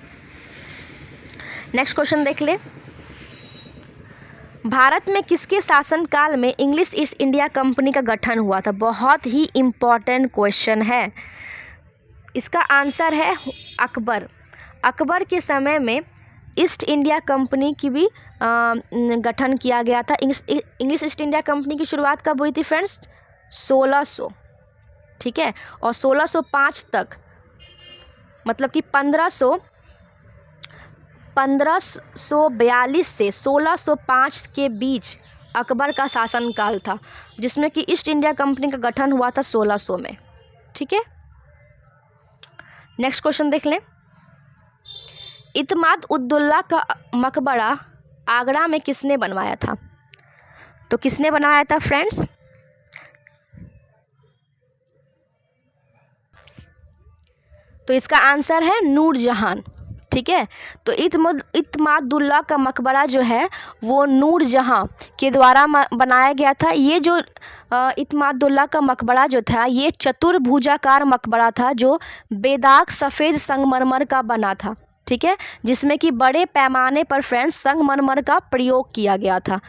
नेक्स्ट क्वेश्चन देख ले। भारत में किसके शासनकाल में इंग्लिश ईस्ट इंडिया कंपनी का गठन हुआ था? बहुत ही इम्पॉर्टेंट क्वेश्चन है। इसका आंसर है अकबर। अकबर के समय में ईस्ट इंडिया कंपनी की भी गठन किया गया था। इंग्लिश ईस्ट इंडिया कंपनी की शुरुआत कब हुई थी फ्रेंड्स? 1600, ठीक है। और 1605 तक, मतलब कि 1542 से 1605 के बीच अकबर का शासनकाल था, जिसमें कि ईस्ट इंडिया कंपनी का गठन हुआ था 1600 में, ठीक है। नेक्स्ट क्वेश्चन देख लें। इत्माद उद्दौला का मकबरा आगरा में किसने बनवाया था? तो किसने बनवाया था फ्रेंड्स? तो इसका आंसर है नूरजहां, ठीक है। तो इत्मादुल्ला का मकबरा जो है वो नूरजहां के द्वारा बनाया गया था। ये जो इत्मादुल्ला का मकबरा जो था ये चतुर्भुजाकार मकबरा था जो बेदाग सफ़ेद संगमरमर का बना था, ठीक है, जिसमें कि बड़े पैमाने पर फ्रेंड्स संगमरमर का प्रयोग किया गया था।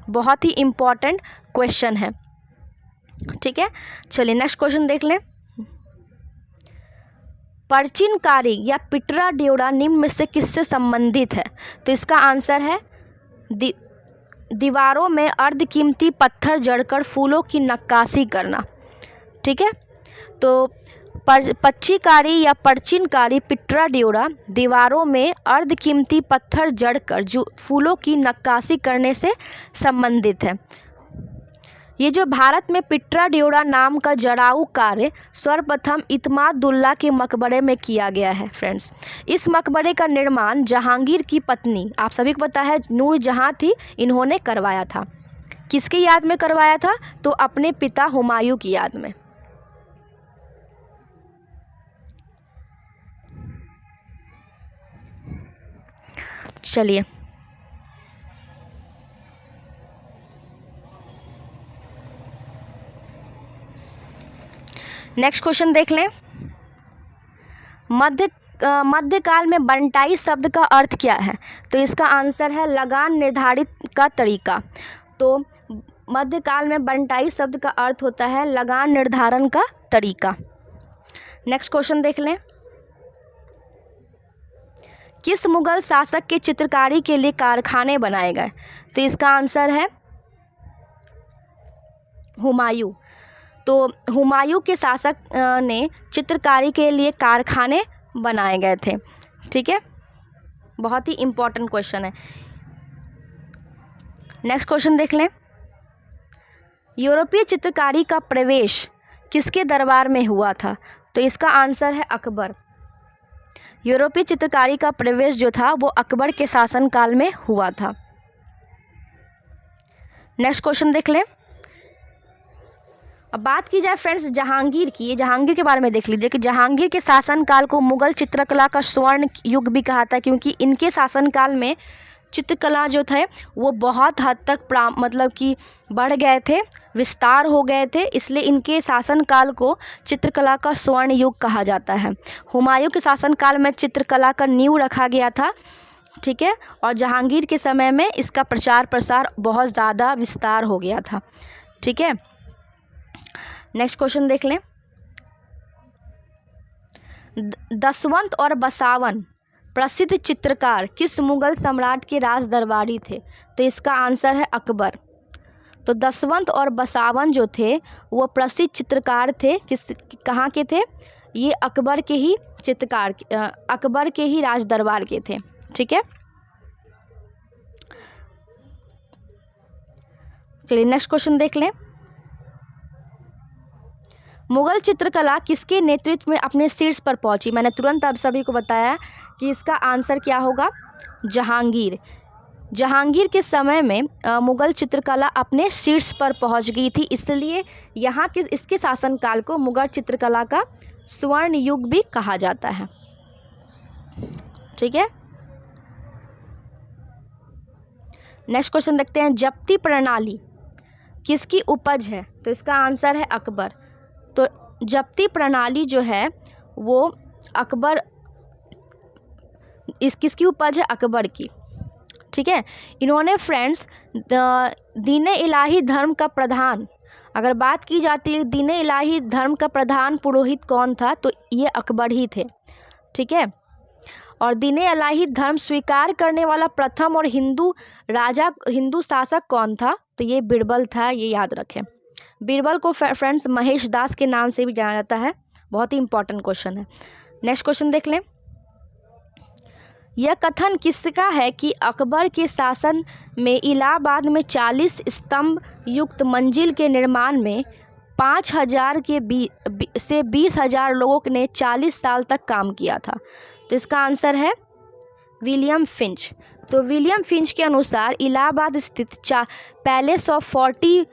बहुत ही इम्पॉर्टेंट क्वेश्चन है, ठीक है। चलिए नेक्स्ट क्वेश्चन देख लें। परचिनकारी या पिटरा ड्योढ़ा निम्न में से किससे संबंधित है? तो इसका आंसर है दीवारों में अर्धकीमती पत्थर जड़कर फूलों की नक्काशी करना, ठीक है। तो पच्चीकारी या पर्चिनकारी पिट्राड्यूरा दीवारों में अर्धकीमती पत्थर जड़कर जो फूलों की नक्काशी करने से संबंधित है। ये जो भारत में पिट्राड्यूरा नाम का जड़ाऊ कार्य सर्वप्रथम इत्मादुल्ला के मकबरे में किया गया है फ्रेंड्स। इस मकबरे का निर्माण जहांगीर की पत्नी, आप सभी को पता है नूरजहां थी, इन्होंने करवाया था। किसकी याद में करवाया था? तो अपने पिता हुमायूं की याद में। चलिए नेक्स्ट क्वेश्चन देख लें। मध्यकाल में बंटाई शब्द का अर्थ क्या है? तो इसका आंसर है लगान निर्धारित का तरीका। तो मध्यकाल में बंटाई शब्द का अर्थ होता है लगान निर्धारण का तरीका। नेक्स्ट क्वेश्चन देख लें। किस मुगल शासक के चित्रकारी के लिए कारखाने बनाए गए? तो इसका आंसर है हुमायूं। तो हुमायूं के शासक ने चित्रकारी के लिए कारखाने बनाए गए थे। ठीक है, बहुत ही इम्पोर्टेंट क्वेश्चन है। नेक्स्ट क्वेश्चन देख लें। यूरोपीय चित्रकारी का प्रवेश किसके दरबार में हुआ था? तो इसका आंसर है अकबर। यूरोपीय चित्रकारी का प्रवेश जो था वो अकबर के शासनकाल में हुआ था। नेक्स्ट क्वेश्चन देख लें। अब बात की जाए फ्रेंड्स जहांगीर की, ये जहांगीर के बारे में देख लीजिए कि जहांगीर के शासनकाल को मुगल चित्रकला का स्वर्ण युग भी कहा था, क्योंकि इनके शासनकाल में चित्रकला जो थे वो बहुत हद तक मतलब कि बढ़ गए थे, विस्तार हो गए थे, इसलिए इनके शासनकाल को चित्रकला का स्वर्ण युग कहा जाता है। हुमायूं के शासनकाल में चित्रकला का नींव रखा गया था। ठीक है, और जहांगीर के समय में इसका प्रचार प्रसार बहुत ज़्यादा विस्तार हो गया था। ठीक है, नेक्स्ट क्वेश्चन देख लें। दसवंत और बसावन प्रसिद्ध चित्रकार किस मुगल सम्राट के राज दरबारी थे? तो इसका आंसर है अकबर। तो दसवंत और बसावन जो थे वो प्रसिद्ध चित्रकार थे। कहाँ के थे? ये अकबर के ही चित्रकार, अकबर के ही राज दरबार के थे। ठीक है, चलिए नेक्स्ट क्वेश्चन देख लें। मुगल चित्रकला किसके नेतृत्व में अपने शीर्ष पर पहुंची? मैंने तुरंत आप सभी को बताया कि इसका आंसर क्या होगा, जहांगीर। जहांगीर के समय में मुगल चित्रकला अपने शीर्ष पर पहुंच गई थी, इसलिए यहाँ के इसके शासनकाल को मुगल चित्रकला का स्वर्ण युग भी कहा जाता है। ठीक है, नेक्स्ट क्वेश्चन देखते हैं। जब्ती प्रणाली किसकी उपज है? तो इसका आंसर है अकबर। तो जब्ती प्रणाली जो है वो अकबर, किसकी उपज है? अकबर की। ठीक है, इन्होंने फ्रेंड्स दीन-ए इलाही धर्म का प्रधान, अगर बात की जाती है दीन-ए इलाही धर्म का प्रधान पुरोहित कौन था? तो ये अकबर ही थे। ठीक है, और दीन-ए इलाही धर्म स्वीकार करने वाला प्रथम और हिंदू शासक कौन था? तो ये बीरबल था, ये याद रखें। बीरबल को फ्रेंड्स महेश दास के नाम से भी जाना जाता है। बहुत ही इंपॉर्टेंट क्वेश्चन है। नेक्स्ट क्वेश्चन देख लें। यह कथन किसका है कि अकबर के शासन में इलाहाबाद में 40 स्तंभ युक्त मंजिल के निर्माण में 5000 से 20,000 लोगों ने 40 साल तक काम किया था? तो इसका आंसर है विलियम फिंच। तो विलियम फिंच के अनुसार इलाहाबाद स्थित पैलेस ऑफ 40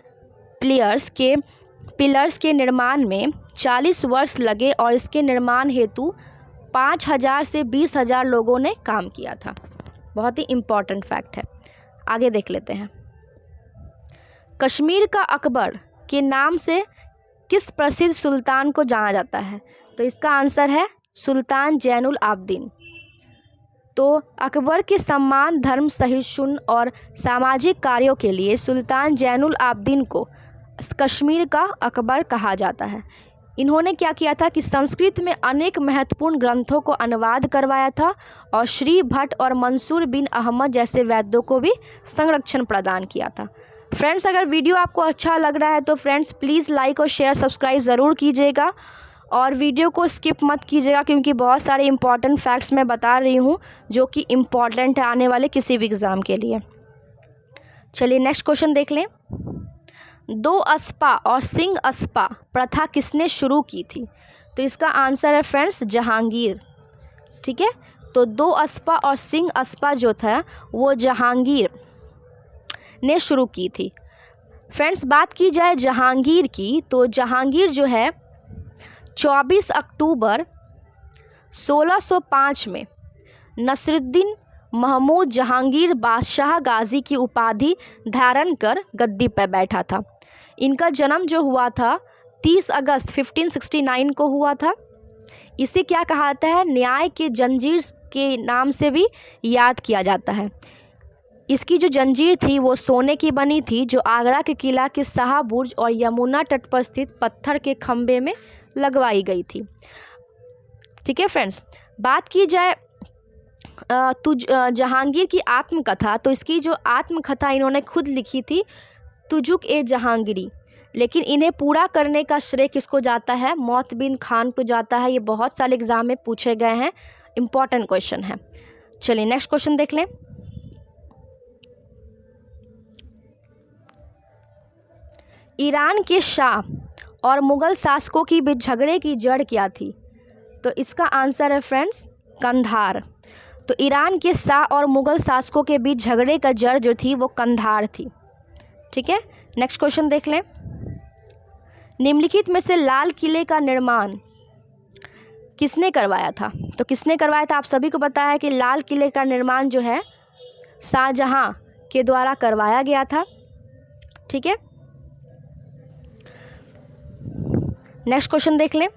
पिलर्स के निर्माण में 40 वर्ष लगे और इसके निर्माण हेतु 5000 से 20,000 लोगों ने काम किया था। बहुत ही इम्पॉर्टेंट फैक्ट है। आगे देख लेते हैं। कश्मीर का अकबर के नाम से किस प्रसिद्ध सुल्तान को जाना जाता है? तो इसका आंसर है सुल्तान जैनुल आबदीन। तो अकबर के सम्मान, धर्म सहिष्णु और सामाजिक कार्यों के लिए सुल्तान जैनुल आबदीन को कश्मीर का अकबर कहा जाता है। इन्होंने क्या किया था कि संस्कृत में अनेक महत्वपूर्ण ग्रंथों को अनुवाद करवाया था और श्री भट्ट और मंसूर बिन अहमद जैसे वैद्यों को भी संरक्षण प्रदान किया था। फ्रेंड्स, अगर वीडियो आपको अच्छा लग रहा है तो फ्रेंड्स प्लीज़ लाइक और शेयर सब्सक्राइब ज़रूर कीजिएगा और वीडियो को स्किप मत कीजिएगा क्योंकि बहुत सारे इंपॉर्टेंट फैक्ट्स मैं बता रही हूँ जो कि इम्पॉर्टेंट है आने वाले किसी भी एग्ज़ाम के लिए। चलिए नेक्स्ट क्वेश्चन देख लें। दो अस्पा और सिंह अस्पा प्रथा किसने शुरू की थी? तो इसका आंसर है फ्रेंड्स जहांगीर। ठीक है, तो दो अस्पा और सिंह अस्पा जो था वो जहांगीर ने शुरू की थी। फ्रेंड्स बात की जाए जहांगीर की, तो जहांगीर जो है 24 अक्टूबर 1605 में नसरुद्दीन महमूद जहांगीर बादशाह गाजी की उपाधि धारण कर गद्दी पर बैठा था। इनका जन्म जो हुआ था 30 अगस्त 1569 को हुआ था। इसे क्या कहा जाता है? न्याय के जंजीर के नाम से भी याद किया जाता है। इसकी जो जंजीर थी वो सोने की बनी थी, जो आगरा के किला के शाह बुर्ज और यमुना तट पर स्थित पत्थर के खंभे में लगवाई गई थी। ठीक है फ्रेंड्स, बात की जाए जहांगीर की आत्मकथा, तो इसकी जो आत्मकथा इन्होंने खुद लिखी थी तुजुक ए जहांगीरी, लेकिन इन्हें पूरा करने का श्रेय किसको जाता है? मोहतबिन खान को जाता है। ये बहुत सारे एग्जाम में पूछे गए हैं, इंपॉर्टेंट क्वेश्चन है। चलिए नेक्स्ट क्वेश्चन देख लें। ईरान के शाह और मुग़ल शासकों के बीच झगड़े की जड़ क्या थी? तो इसका आंसर है फ्रेंड्स कंधार। तो ईरान के शाह और मुग़ल शासकों के बीच झगड़े का जड़ जो थी वो कंधार थी। ठीक है, नेक्स्ट क्वेश्चन देख लें। निम्नलिखित में से लाल किले का निर्माण किसने करवाया था? तो किसने करवाया था? आप सभी को पता है कि लाल किले का निर्माण जो है शाहजहां के द्वारा करवाया गया था। ठीक है, नेक्स्ट क्वेश्चन देख लें।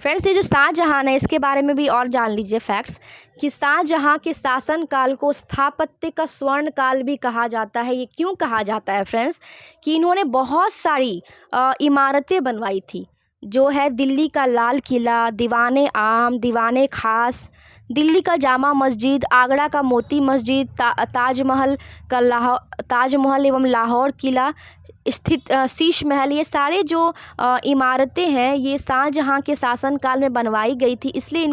फ्रेंड्स ये जो शाहजहां है इसके बारे में भी और जान लीजिए फैक्ट्स कि शाहजहां के शासनकाल को स्थापत्य का स्वर्ण काल भी कहा जाता है। ये क्यों कहा जाता है फ्रेंड्स? कि इन्होंने बहुत सारी इमारतें बनवाई थी, जो है दिल्ली का लाल किला, दीवाने आम, दीवाने खास, दिल्ली का जामा मस्जिद, आगरा का मोती मस्जिद, ताजमहल एवं लाहौर किला स्थित शीश महल। ये सारे जो इमारतें हैं ये शाहजहां के शासनकाल में बनवाई गई थी, इसलिए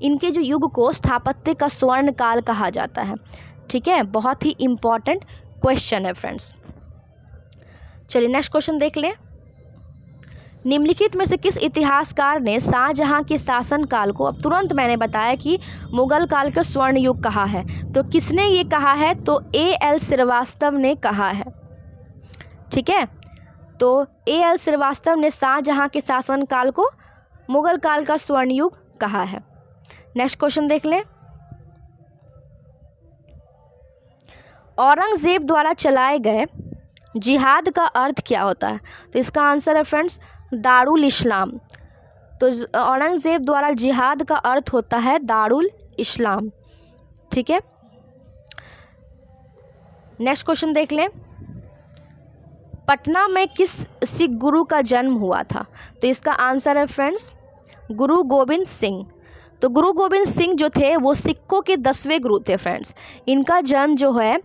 इनके जो युग को स्थापत्य का स्वर्ण काल कहा जाता है। ठीक है, बहुत ही इम्पॉर्टेंट क्वेश्चन है फ्रेंड्स। चलिए नेक्स्ट क्वेश्चन देख लें। निम्नलिखित में से किस इतिहासकार ने शाहजहां के शासनकाल को, अब तुरंत मैंने बताया कि मुगल काल का स्वर्ण युग कहा है, तो किसने ये कहा है? तो A.L. श्रीवास्तव ने कहा है। ठीक है, तो A.L. श्रीवास्तव ने शाहजहां के शासनकाल को मुगल काल का स्वर्ण युग कहा है। नेक्स्ट क्वेश्चन देख लें। औरंगजेब द्वारा चलाए गए जिहाद का अर्थ क्या होता है? तो इसका आंसर है फ्रेंड्स दारुल इस्लाम। तो औरंगजेब द्वारा जिहाद का अर्थ होता है दारुल इस्लाम। ठीक है, नेक्स्ट क्वेश्चन देख लें। पटना में किस सिख गुरु का जन्म हुआ था? तो इसका आंसर है फ्रेंड्स गुरु गोविंद सिंह। तो गुरु गोविंद सिंह जो थे वो सिखों के 10वें गुरु थे फ्रेंड्स। इनका जन्म जो है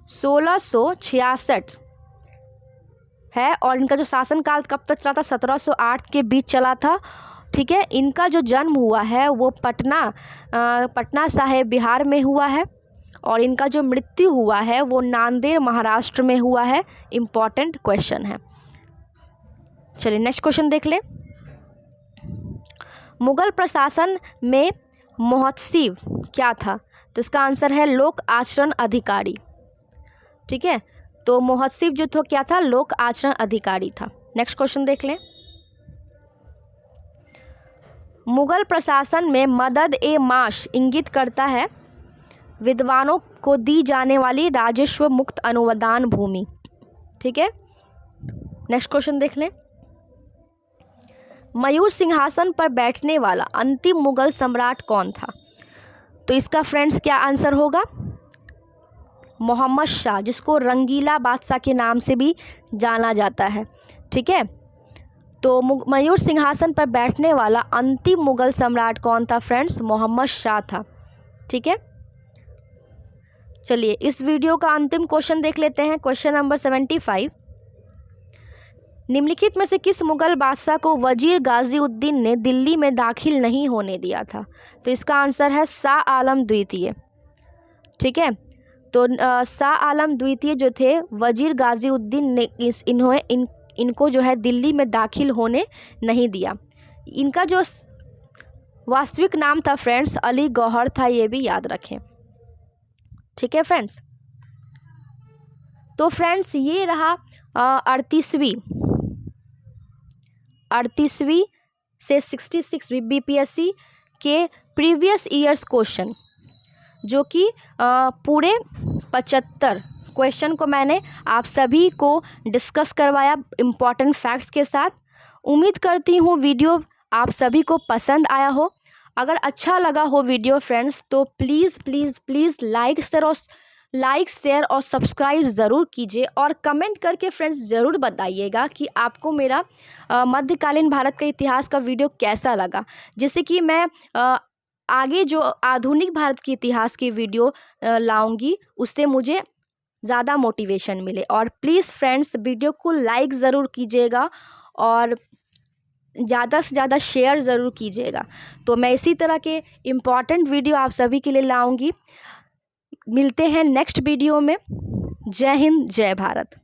1666 है और इनका जो शासनकाल कब तक चला था? 1708 के बीच चला था। ठीक है, इनका जो जन्म हुआ है वो पटना साहिब बिहार में हुआ है और इनका जो मृत्यु हुआ है वो नांदेड़ महाराष्ट्र में हुआ है। इम्पॉर्टेंट क्वेश्चन है। चलिए नेक्स्ट क्वेश्चन देख लें। मुगल प्रशासन में महोत्सव क्या था? तो इसका आंसर है लोक आचरण अधिकारी। ठीक है, तो महोत्सव जो था क्या था? लोक आचरण अधिकारी था। नेक्स्ट क्वेश्चन देख लें। मुगल प्रशासन में मदद ए माश इंगित करता है विद्वानों को दी जाने वाली राजस्व मुक्त अनुदान भूमि। ठीक है, नेक्स्ट क्वेश्चन देख लें। मयूर सिंहासन पर बैठने वाला अंतिम मुगल सम्राट कौन था? तो इसका फ्रेंड्स क्या आंसर होगा? मोहम्मद शाह, जिसको रंगीला बादशाह के नाम से भी जाना जाता है। ठीक है, तो मयूर सिंहासन पर बैठने वाला अंतिम मुगल सम्राट कौन था फ्रेंड्स? मोहम्मद शाह था। ठीक है, चलिए इस वीडियो का अंतिम क्वेश्चन देख लेते हैं। Question number 75। निम्नलिखित में से किस मुगल बादशाह को वजीर गाजीउद्दीन ने दिल्ली में दाखिल नहीं होने दिया था? तो इसका आंसर है शाह आलम द्वितीय। ठीक है, तो शाह आलम द्वितीय जो थे, वजीर गाजीउद्दीन ने इनको जो है दिल्ली में दाखिल होने नहीं दिया। इनका जो वास्तविक नाम था फ्रेंड्स, अली गौहर था, ये भी याद रखें। ठीक है फ्रेंड्स, तो फ्रेंड्स ये रहा 38वीं से 66वीं बीपीएससी के प्रीवियस ईयर्स क्वेश्चन, जो कि पूरे 75 क्वेश्चन को मैंने आप सभी को डिस्कस करवाया इम्पॉर्टेंट फैक्ट्स के साथ। उम्मीद करती हूँ वीडियो आप सभी को पसंद आया हो। अगर अच्छा लगा हो वीडियो फ्रेंड्स, तो please please please like share और सब्सक्राइब ज़रूर कीजिए, और कमेंट करके फ्रेंड्स ज़रूर बताइएगा कि आपको मेरा मध्यकालीन भारत का इतिहास का वीडियो कैसा लगा, जिससे कि मैं आगे जो आधुनिक भारत के इतिहास की वीडियो लाऊंगी, उससे मुझे ज़्यादा मोटिवेशन मिले। और प्लीज़ फ्रेंड्स वीडियो को लाइक ज़रूर कीजिएगा और ज़्यादा से ज़्यादा शेयर ज़रूर कीजिएगा। तो मैं इसी तरह के इम्पॉर्टेंट वीडियो आप सभी के लिए लाऊंगी। मिलते हैं नेक्स्ट वीडियो में। जय हिंद, जय भारत।